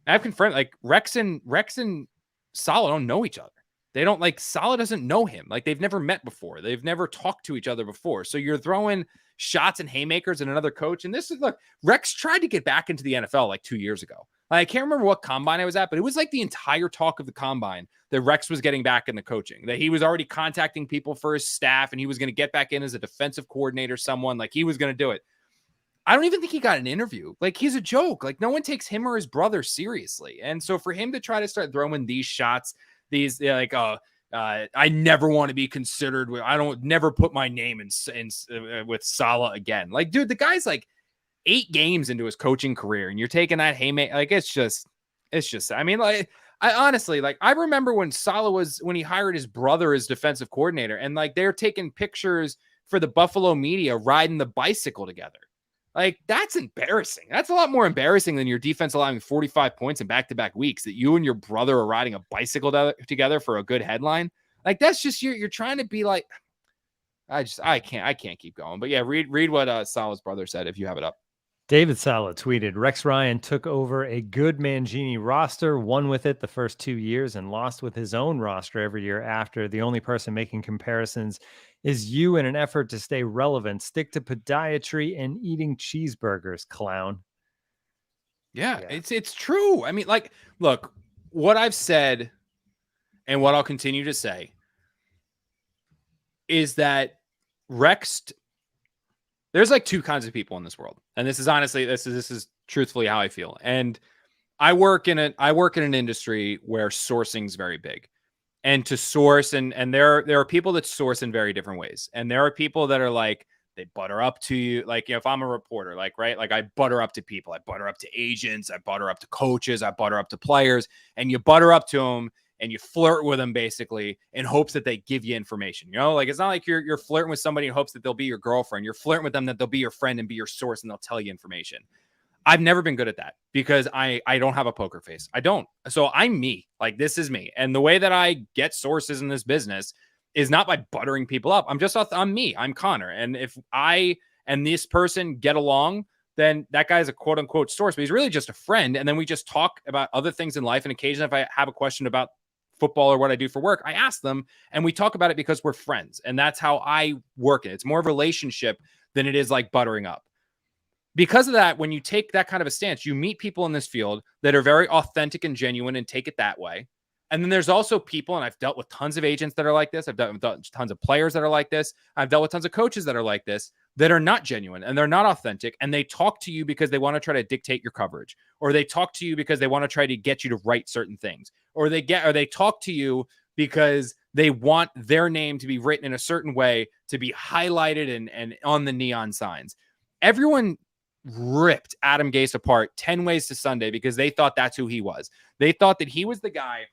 I've confirmed, like, Rex and Saleh don't know each other. They don't, like, Saleh doesn't know him. Like, they've never met before. They've never talked to each other before. So you're throwing shots and haymakers at another coach. And this is, look, Rex tried to get back into the NFL like 2 years ago. Like, I can't remember what combine I was at, but it was like the entire talk of the combine that Rex was getting back in the coaching, that he was already contacting people for his staff and he was going to get back in as a defensive coordinator, someone like he was going to do it. I don't even think he got an interview. Like, he's a joke. Like, no one takes him or his brother seriously. And so for him to try to start throwing these shots, these like, I never want to be considered. I don't never put my name in with Saleh again. Like, dude, the guy's like 8 games into his coaching career, and you're taking that haymaker. Like, it's just. I mean, like, I honestly, like, I remember when Saleh when he hired his brother as defensive coordinator, and like they're taking pictures for the Buffalo media riding the bicycle together. Like, that's embarrassing. That's a lot more embarrassing than your defense allowing 45 points in back-to-back weeks, that you and your brother are riding a bicycle together for a good headline. Like, that's just, you're trying to be like, I can't keep going. But yeah, read what Saleh's brother said if you have it up. David Saleh tweeted, Rex Ryan took over a good Mangini roster, won with it the first 2 years, and lost with his own roster every year after. The only person making comparisons is you in an effort to stay relevant. Stick to podiatry and eating cheeseburgers, clown. Yeah. It's true. I mean, like, look, what I've said and what I'll continue to say is that Rex... There's like 2 kinds of people in this world. And this is honestly, this is truthfully how I feel. And I work in an industry where sourcing is very big. And to source, and there are people that source in very different ways. And there are people that are like, they butter up to you. Like, you know, if I'm a reporter, like, right, like I butter up to people. I butter up to agents. I butter up to coaches. I butter up to players. And you butter up to them and you flirt with them basically in hopes that they give you information. You know, like, it's not like you're flirting with somebody in hopes that they'll be your girlfriend. You're flirting with them that they'll be your friend and be your source and they'll tell you information. I've never been good at that because I don't have a poker face. I don't. So I'm me. Like, this is me. And the way that I get sources in this business is not by buttering people up. I'm me. I'm Connor. And if I and this person get along, then that guy is a quote unquote source, but he's really just a friend. And then we just talk about other things in life. And occasionally if I have a question about football or what I do for work, I ask them and we talk about it because we're friends. And that's how I work it. It's more of a relationship than it is like buttering up. Because of that, when you take that kind of a stance, you meet people in this field that are very authentic and genuine and take it that way. And then there's also people, and I've dealt with tons of agents that are like this. I've dealt with tons of players that are like this. I've dealt with tons of coaches that are like this, that are not genuine and they're not authentic, and they talk to you because they want to try to dictate your coverage, or they talk to you because they want to try to get you to write certain things, or they talk to you because they want their name to be written in a certain way, to be highlighted and on the neon signs. Everyone ripped Adam Gase apart 10 ways to Sunday because they thought that's who he was. They thought that he was the guy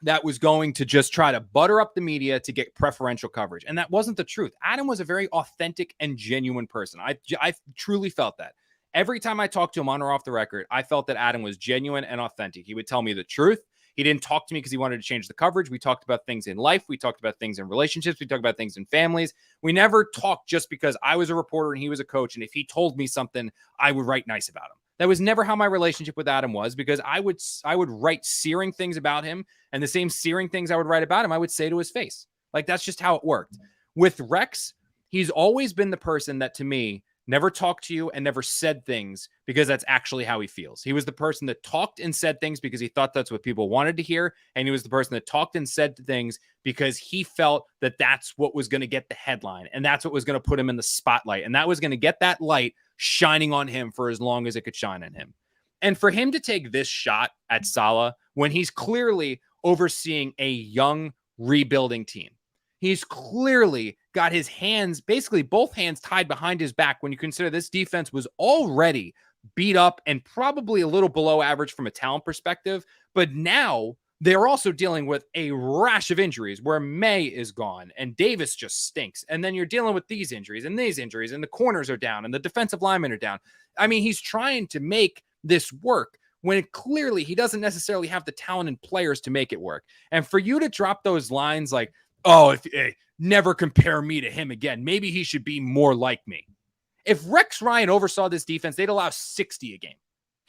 that was going to just try to butter up the media to get preferential coverage. And that wasn't the truth. Adam was a very authentic and genuine person. I truly felt that. Every time I talked to him on or off the record, I felt that Adam was genuine and authentic. He would tell me the truth. He didn't talk to me because he wanted to change the coverage. We talked about things in life. We talked about things in relationships. We talked about things in families. We never talked just because I was a reporter and he was a coach. And if he told me something, I would write nice about him. That was never how my relationship with Adam was, because I would write searing things about him, and the same searing things I would write about him, I would say to his face. Like, that's just how it worked. With Rex, he's always been the person that, to me, never talked to you and never said things because that's actually how he feels. He was the person that talked and said things because he thought that's what people wanted to hear. And he was the person that talked and said things because he felt that that's what was going to get the headline. And that's what was going to put him in the spotlight. And that was going to get that light shining on him for as long as it could shine on him. And for him to take this shot at Saleh when he's clearly overseeing a young rebuilding team, he's clearly got his hands, basically both hands, tied behind his back when you consider this defense was already beat up and probably a little below average from a talent perspective. But now they're also dealing with a rash of injuries where May is gone and Davis just stinks. And then you're dealing with these injuries, and the corners are down and the defensive linemen are down. I mean, he's trying to make this work when clearly he doesn't necessarily have the talent and players to make it work. And for you to drop those lines like, oh, never compare me to him again, maybe he should be more like me. If Rex Ryan oversaw this defense, they'd allow 60 a game,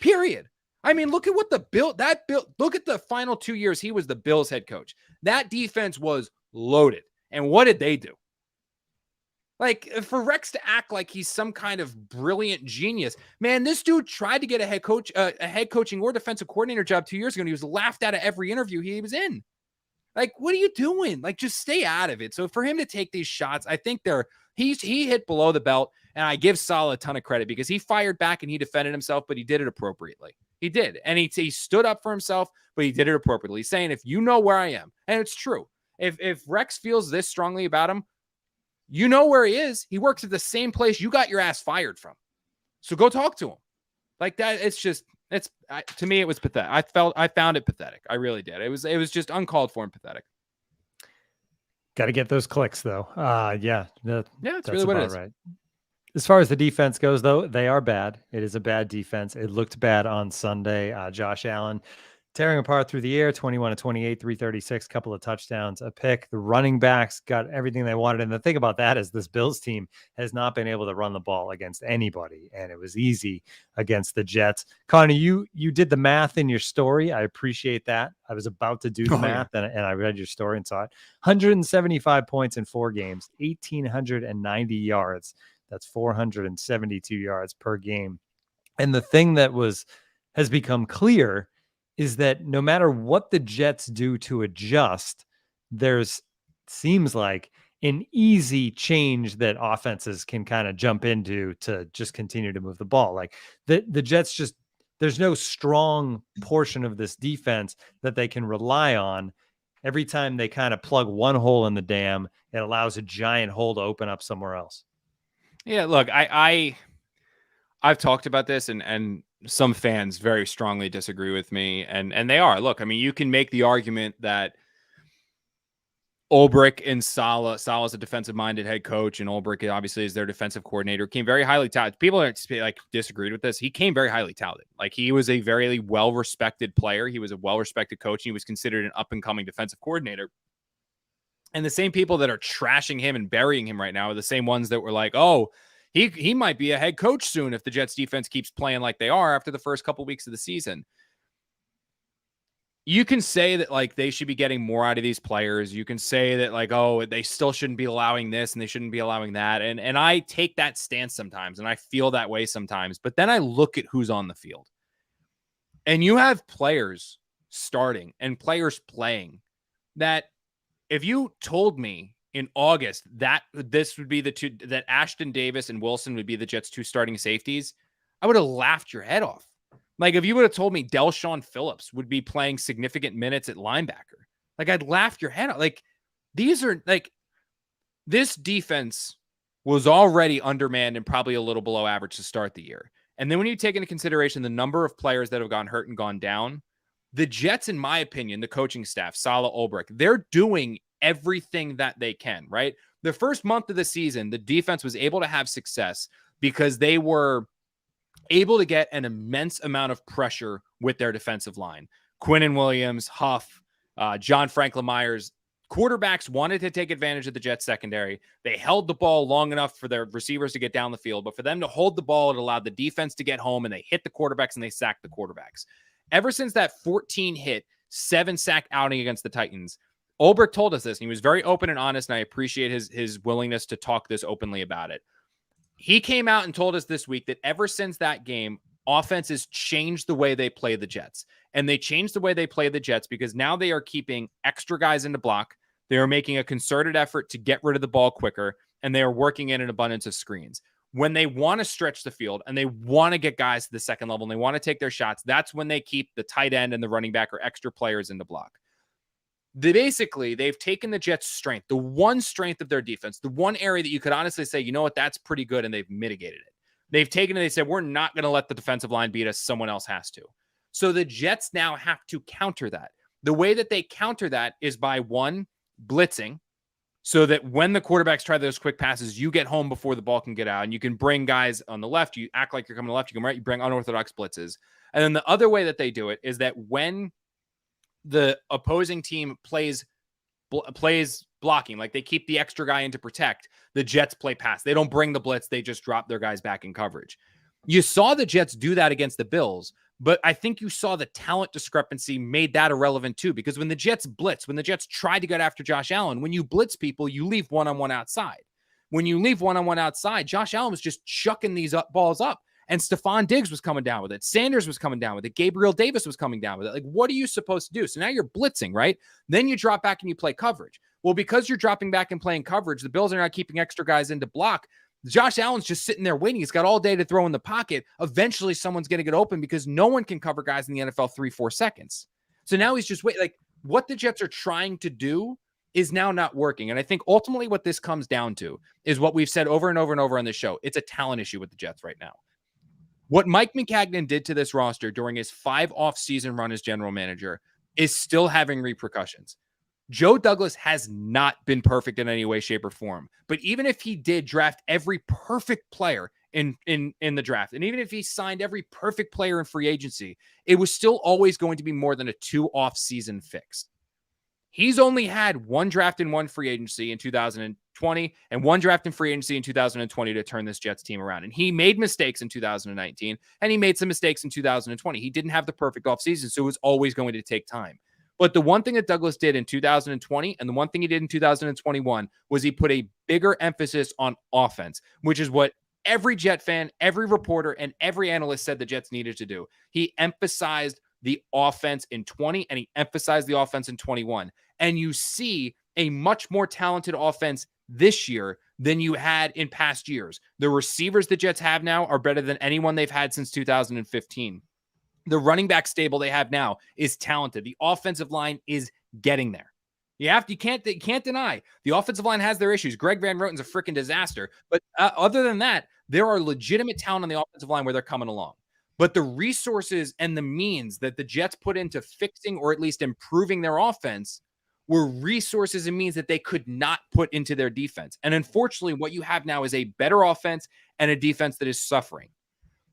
period. I mean, look at what look at the final 2 years he was the Bills head coach. That defense was loaded. And what did they do? Like, for Rex to act like he's some kind of brilliant genius, man, this dude tried to get a head coaching or defensive coordinator job 2 years ago, and he was laughed out of every interview he was in. Like, what are you doing? Like, just stay out of it. So for him to take these shots, I think he hit below the belt, and I give Saleh a ton of credit because he fired back and he defended himself, but he did it appropriately. He did. And he stood up for himself, but he did it appropriately. He's saying, if you know where I am, and it's true. If Rex feels this strongly about him, you know where he is. He works at the same place you got your ass fired from. So go talk to him. Like that. To me, it was pathetic. I found it pathetic. I really did. It was just uncalled for and pathetic. Got to get those clicks though. It's really what it is. Right. As far as the defense goes, though, they are bad. It is a bad defense. It looked bad on Sunday. Josh Allen tearing apart through the air, 21 of 28, 336, couple of touchdowns, a pick. The running backs got everything they wanted. And the thing about that is this Bills team has not been able to run the ball against anybody. And it was easy against the Jets. Connor, you did the math in your story. I appreciate that. I was about to do the math and I read your story and saw it. 175 points in 4 games, 1,890 yards. That's 472 yards per game. And the thing that has become clear is that no matter what the Jets do to adjust, seems like an easy change that offenses can kind of jump into to just continue to move the ball. Like the Jets there's no strong portion of this defense that they can rely on. Every time they kind of plug one hole in the dam, it allows a giant hole to open up somewhere else. Yeah, look, I've talked about this and some fans very strongly disagree with me, and they are. Look, I mean, you can make the argument that Ulbrich and Saleh's a defensive-minded head coach, and Ulbrich obviously is their defensive coordinator. Came very highly touted. People are disagreed with this. He came very highly touted. Like, he was a very well-respected player. He was a well-respected coach, and he was considered an up-and-coming defensive coordinator. And the same people that are trashing him and burying him right now are the same ones that were like, oh, he might be a head coach soon if the Jets defense keeps playing like they are after the first couple weeks of the season. You can say that, like, they should be getting more out of these players. You can say that, like, oh, they still shouldn't be allowing this and they shouldn't be allowing that. And I take that stance sometimes, and I feel that way sometimes. But then I look at who's on the field. And you have players starting and players playing that if you told me in August that this would be the two, that Ashton Davis and Wilson would be the Jets' 2 starting safeties, I would have laughed your head off. Like if you would have told me Delshon Phillips would be playing significant minutes at linebacker, like I'd laugh your head off. Like these are like, this defense was already undermanned and probably a little below average to start the year. And then when you take into consideration the number of players that have gone hurt and gone down, the Jets, in my opinion, the coaching staff, Saleh Ulbrich, they're doing everything that they can, right? The first month of the season, the defense was able to have success because they were able to get an immense amount of pressure with their defensive line. Quinnen Williams, Huff, John Franklin Myers, quarterbacks wanted to take advantage of the Jets secondary. They held the ball long enough for their receivers to get down the field, but for them to hold the ball, it allowed the defense to get home, and they hit the quarterbacks and they sacked the quarterbacks. Ever since that 14-hit, 7-sack outing against the Titans, Ulbrich told us this, and he was very open and honest, and I appreciate his willingness to talk this openly about it. He came out and told us this week that ever since that game, offenses changed the way they play the Jets. And they changed the way they play the Jets because now they are keeping extra guys in the block. They are making a concerted effort to get rid of the ball quicker, and they are working in an abundance of screens. When they want to stretch the field and they want to get guys to the second level and they want to take their shots, that's when they keep the tight end and the running back or extra players in the block. They've taken the Jets' strength, the one strength of their defense, the one area that you could honestly say, you know what, that's pretty good, and they've mitigated it. They've taken it, they said, we're not going to let the defensive line beat us, someone else has to. So the Jets now have to counter that. The way that they counter that is by, one, blitzing, so that when the quarterbacks try those quick passes, you get home before the ball can get out, and you can bring guys on the left. You act like you're coming to the left, you come right, you bring unorthodox blitzes. And then the other way that they do it is that when the opposing team plays blocking, like they keep the extra guy in to protect, the Jets play pass. They don't bring the blitz. They just drop their guys back in coverage. You saw the Jets do that against the Bills, but I think you saw the talent discrepancy made that irrelevant too, because when the Jets blitz, when the Jets tried to get after Josh Allen, when you blitz people, you leave one-on-one outside. When you leave one-on-one outside, Josh Allen was just chucking these balls up. And Stephon Diggs was coming down with it. Sanders was coming down with it. Gabriel Davis was coming down with it. Like, what are you supposed to do? So now you're blitzing, right? Then you drop back and you play coverage. Well, because you're dropping back and playing coverage, the Bills are not keeping extra guys in to block. Josh Allen's just sitting there waiting. He's got all day to throw in the pocket. Eventually, someone's going to get open because no one can cover guys in the NFL 3-4 seconds. So now he's just waiting. Like, what the Jets are trying to do is now not working. And I think ultimately what this comes down to is what we've said over and over and over on this show. It's a talent issue with the Jets right now. What Mike Maccagnan did to this roster during his 5 off-season run as general manager is still having repercussions. Joe Douglas has not been perfect in any way, shape, or form. But even if he did draft every perfect player in the draft, and even if he signed every perfect player in free agency, it was still always going to be more than a 2 off-season fix. He's only had 1 draft and 1 free agency in 2020 and 1 draft and free agency in 2020 to turn this Jets team around. And he made mistakes in 2019, and he made some mistakes in 2020. He didn't have the perfect offseason, so it was always going to take time. But the one thing that Douglas did in 2020 and the one thing he did in 2021 was he put a bigger emphasis on offense, which is what every Jet fan, every reporter, and every analyst said the Jets needed to do. He emphasized the offense in 20, and he emphasized the offense in 21. And you see a much more talented offense this year than you had in past years. The receivers the Jets have now are better than anyone they've had since 2015. The running back stable they have now is talented. The offensive line is getting there. You can't deny the offensive line has their issues. Greg Van Roten's a freaking disaster. But other than that, there are legitimate talent on the offensive line where they're coming along. But the resources and the means that the Jets put into fixing or at least improving their offense were resources and means that they could not put into their defense. And unfortunately, what you have now is a better offense and a defense that is suffering.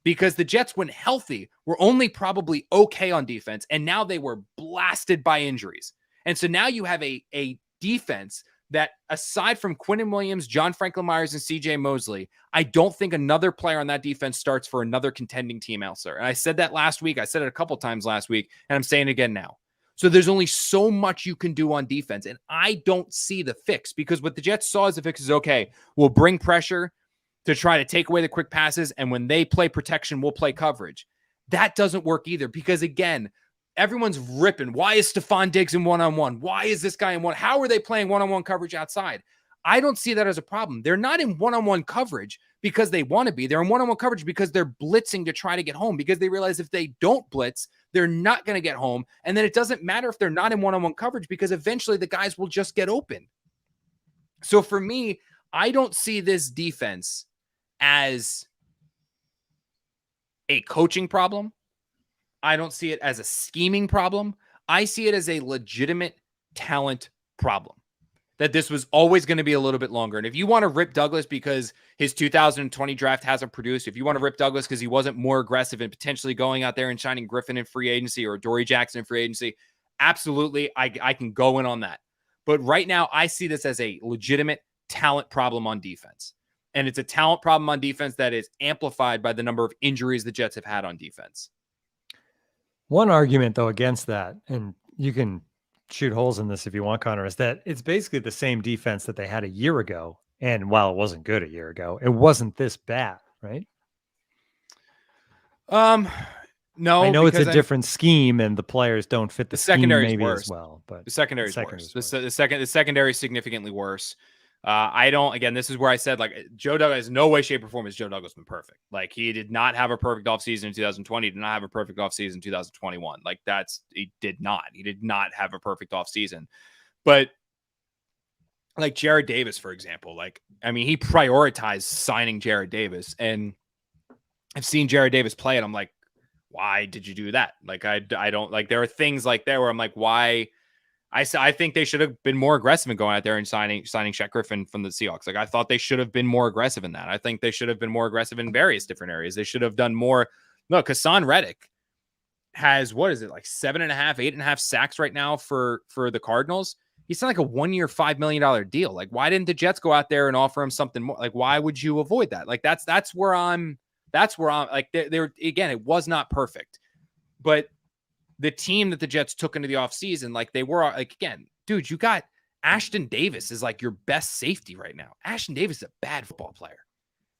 Because the Jets, when healthy, were only probably okay on defense, and now they were blasted by injuries. And so now you have a defense that, aside from Quinnen Williams, John Franklin Myers, and CJ Mosley, I don't think another player on that defense starts for another contending team elsewhere. And I said that last week. I said it a couple times last week, and I'm saying it again now. So there's only so much you can do on defense, and I don't see the fix, because what the Jets saw as the fix is, okay, we'll bring pressure to try to take away the quick passes, and when they play protection, we'll play coverage. That doesn't work either, because, again, everyone's ripping. Why is Stephon Diggs in one-on-one? Why is this guy in one? How are they playing one-on-one coverage outside? I don't see that as a problem. They're not in one-on-one coverage because they want to be. They're in one-on-one coverage because they're blitzing to try to get home, because they realize if they don't blitz, they're not going to get home. And then it doesn't matter if they're not in one-on-one coverage, because eventually the guys will just get open. So for me, I don't see this defense as a coaching problem. I don't see it as a scheming problem. I see it as a legitimate talent problem. That this was always going to be a little bit longer. And if you want to rip Douglas because his 2020 draft hasn't produced, if you want to rip Douglas because he wasn't more aggressive and potentially going out there and signing Griffin in free agency or Dory Jackson in free agency, absolutely, I can go in on that. But right now, I see this as a legitimate talent problem on defense. And it's a talent problem on defense that is amplified by the number of injuries the Jets have had on defense. One argument, though, against that, and you can shoot holes in this if you want, Connor, is that it's basically the same defense that they had a year ago. And while it wasn't good a year ago, it wasn't this bad, right? No, I know it's a different scheme and the players don't fit the secondary scheme maybe worse. as well, but the secondary is worse. The secondary is significantly worse. Again, this is where I said, like, Joe Douglas, has no way, shape, or form has Joe Douglas been perfect. Like, he did not have a perfect offseason in 2020, did not have a perfect offseason in 2021. Like, he did not have a perfect offseason. But like Jared Davis, for example, he prioritized signing Jared Davis, and I've seen Jared Davis play, and I'm like, why did you do that? Like, I don't, like, there are things like that where I'm like, why? I think they should have been more aggressive in going out there and signing Shaq Griffin from the Seahawks. Like, I thought they should have been more aggressive in that. I think they should have been more aggressive in various different areas. They should have done more. Look, Hassan Reddick has, what is it, like 7.5, 8.5 sacks right now for the Cardinals. He's not like a 1-year, $5 million deal. Like, why didn't the Jets go out there and offer him something more? Like, why would you avoid that? Like, that's where I'm like, they're again, it was not perfect, but the team that the Jets took into the offseason, like, they were, like, again, dude, you got Ashton Davis is like your best safety right now. Ashton Davis is a bad football player.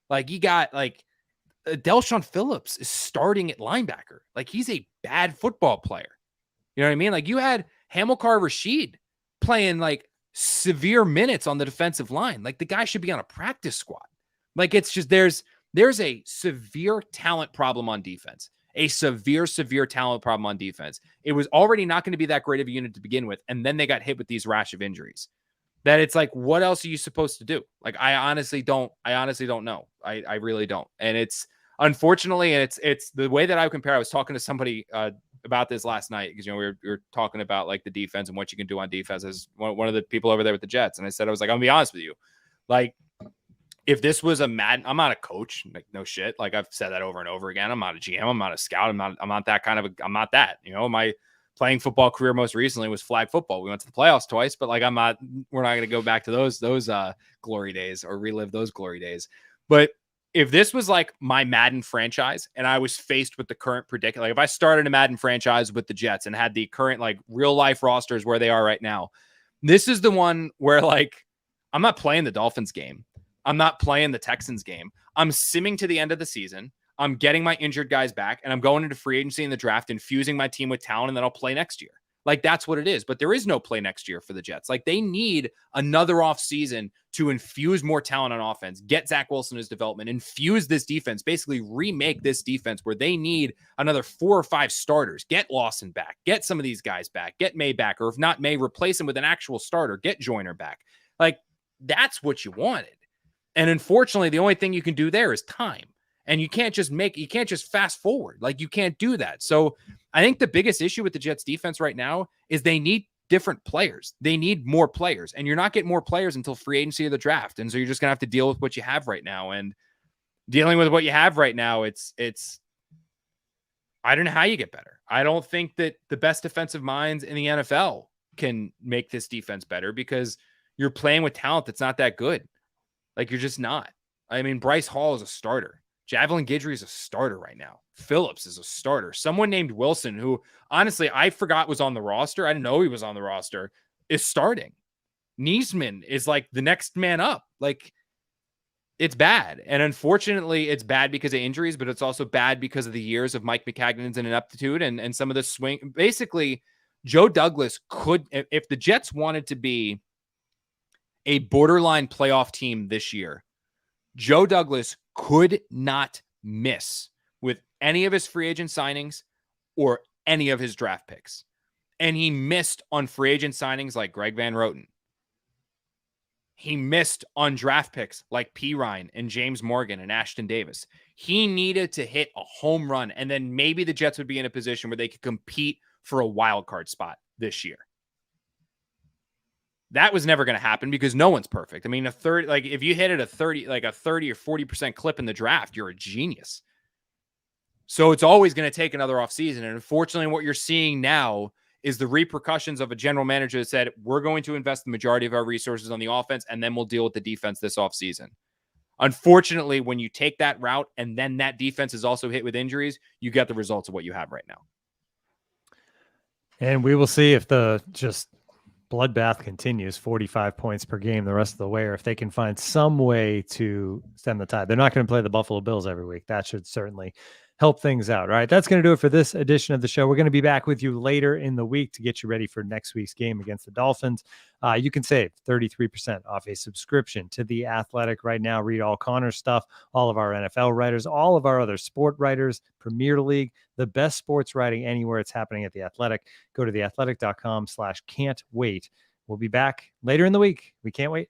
Like, you got, like, Delshon Phillips is starting at linebacker. Like, he's a bad football player. You know what I mean? Like, you had Hamilcar Rashid playing, like, severe minutes on the defensive line. Like, the guy should be on a practice squad. Like, it's just, there's a severe talent problem on defense. A severe talent problem on defense. It was already not going to be that great of a unit to begin with, and then they got hit with these rash of injuries. That it's like, what else are you supposed to do? Like, I honestly don't know. I really don't. And it's, unfortunately, and it's the way that I compare. I was talking to somebody about this last night, because, you know, we were talking about, like, the defense and what you can do on defense as one of the people over there with the Jets. And I said, I was like, I'm gonna be honest with you. Like, if this was a Madden, I'm not a coach, like, no shit. Like, I've said that over and over again. I'm not a GM. I'm not a scout. I'm not that kind of I'm not that, you know, my playing football career most recently was flag football. We went to the playoffs twice, but, like, we're not going to go back to those glory days or relive those glory days. But if this was like my Madden franchise and I was faced with the current predicament, like if I started a Madden franchise with the Jets and had the current, like, real life rosters where they are right now, this is the one where, like, I'm not playing the Dolphins game. I'm not playing the Texans game. I'm simming to the end of the season. I'm getting my injured guys back, and I'm going into free agency in the draft, infusing my team with talent, and then I'll play next year. Like, that's what it is. But there is no play next year for the Jets. Like, they need another off season to infuse more talent on offense, get Zach Wilson his development, infuse this defense, basically remake this defense where they need another 4 or 5 starters, get Lawson back, get some of these guys back, get May back, or if not May, replace him with an actual starter, get Joyner back. Like, that's what you wanted. And unfortunately, the only thing you can do there is time. And you can't just fast forward. Like, you can't do that. So I think the biggest issue with the Jets defense right now is they need different players. They need more players, and you're not getting more players until free agency or the draft. And so you're just going to have to deal with what you have right now, and dealing with what you have right now. It's, I don't know how you get better. I don't think that the best defensive minds in the NFL can make this defense better, because you're playing with talent that's not that good. Like, you're just not. I mean, Bryce Hall is a starter. Javelin Guidry is a starter right now. Phillips is a starter. Someone named Wilson, who honestly I forgot was on the roster, I didn't know he was on the roster, is starting. Niesman is like the next man up. Like, it's bad. And unfortunately, it's bad because of injuries, but it's also bad because of the years of Mike McCagnon's ineptitude and some of the swing. Basically, Joe Douglas could, if the Jets wanted to be a borderline playoff team this year, Joe Douglas could not miss with any of his free agent signings or any of his draft picks. And he missed on free agent signings like Greg Van Roten. He missed on draft picks like P. Ryan and James Morgan and Ashton Davis. He needed to hit a home run, and then maybe the Jets would be in a position where they could compete for a wild card spot this year. That was never going to happen because no one's perfect. I mean, if you hit it a 30 or 40% clip in the draft, you're a genius. So it's always going to take another offseason. And unfortunately, what you're seeing now is the repercussions of a general manager that said, we're going to invest the majority of our resources on the offense, and then we'll deal with the defense this offseason. Unfortunately, when you take that route and then that defense is also hit with injuries, you get the results of what you have right now. And we will see if the just bloodbath continues, 45 points per game the rest of the way, or if they can find some way to stem the tide. They're not going to play the Buffalo Bills every week. That should certainly help things out. All right, that's going to do it for this edition of the show. We're going to be back with you later in the week to get you ready for next week's game against the Dolphins. You can save 33% off a subscription to The Athletic right now. Read all Connor's stuff, all of our NFL writers, all of our other sport writers, Premier League, the best sports writing anywhere it's happening at The Athletic. Go to theathletic.com/can't wait. We'll be back later in the week. We can't wait.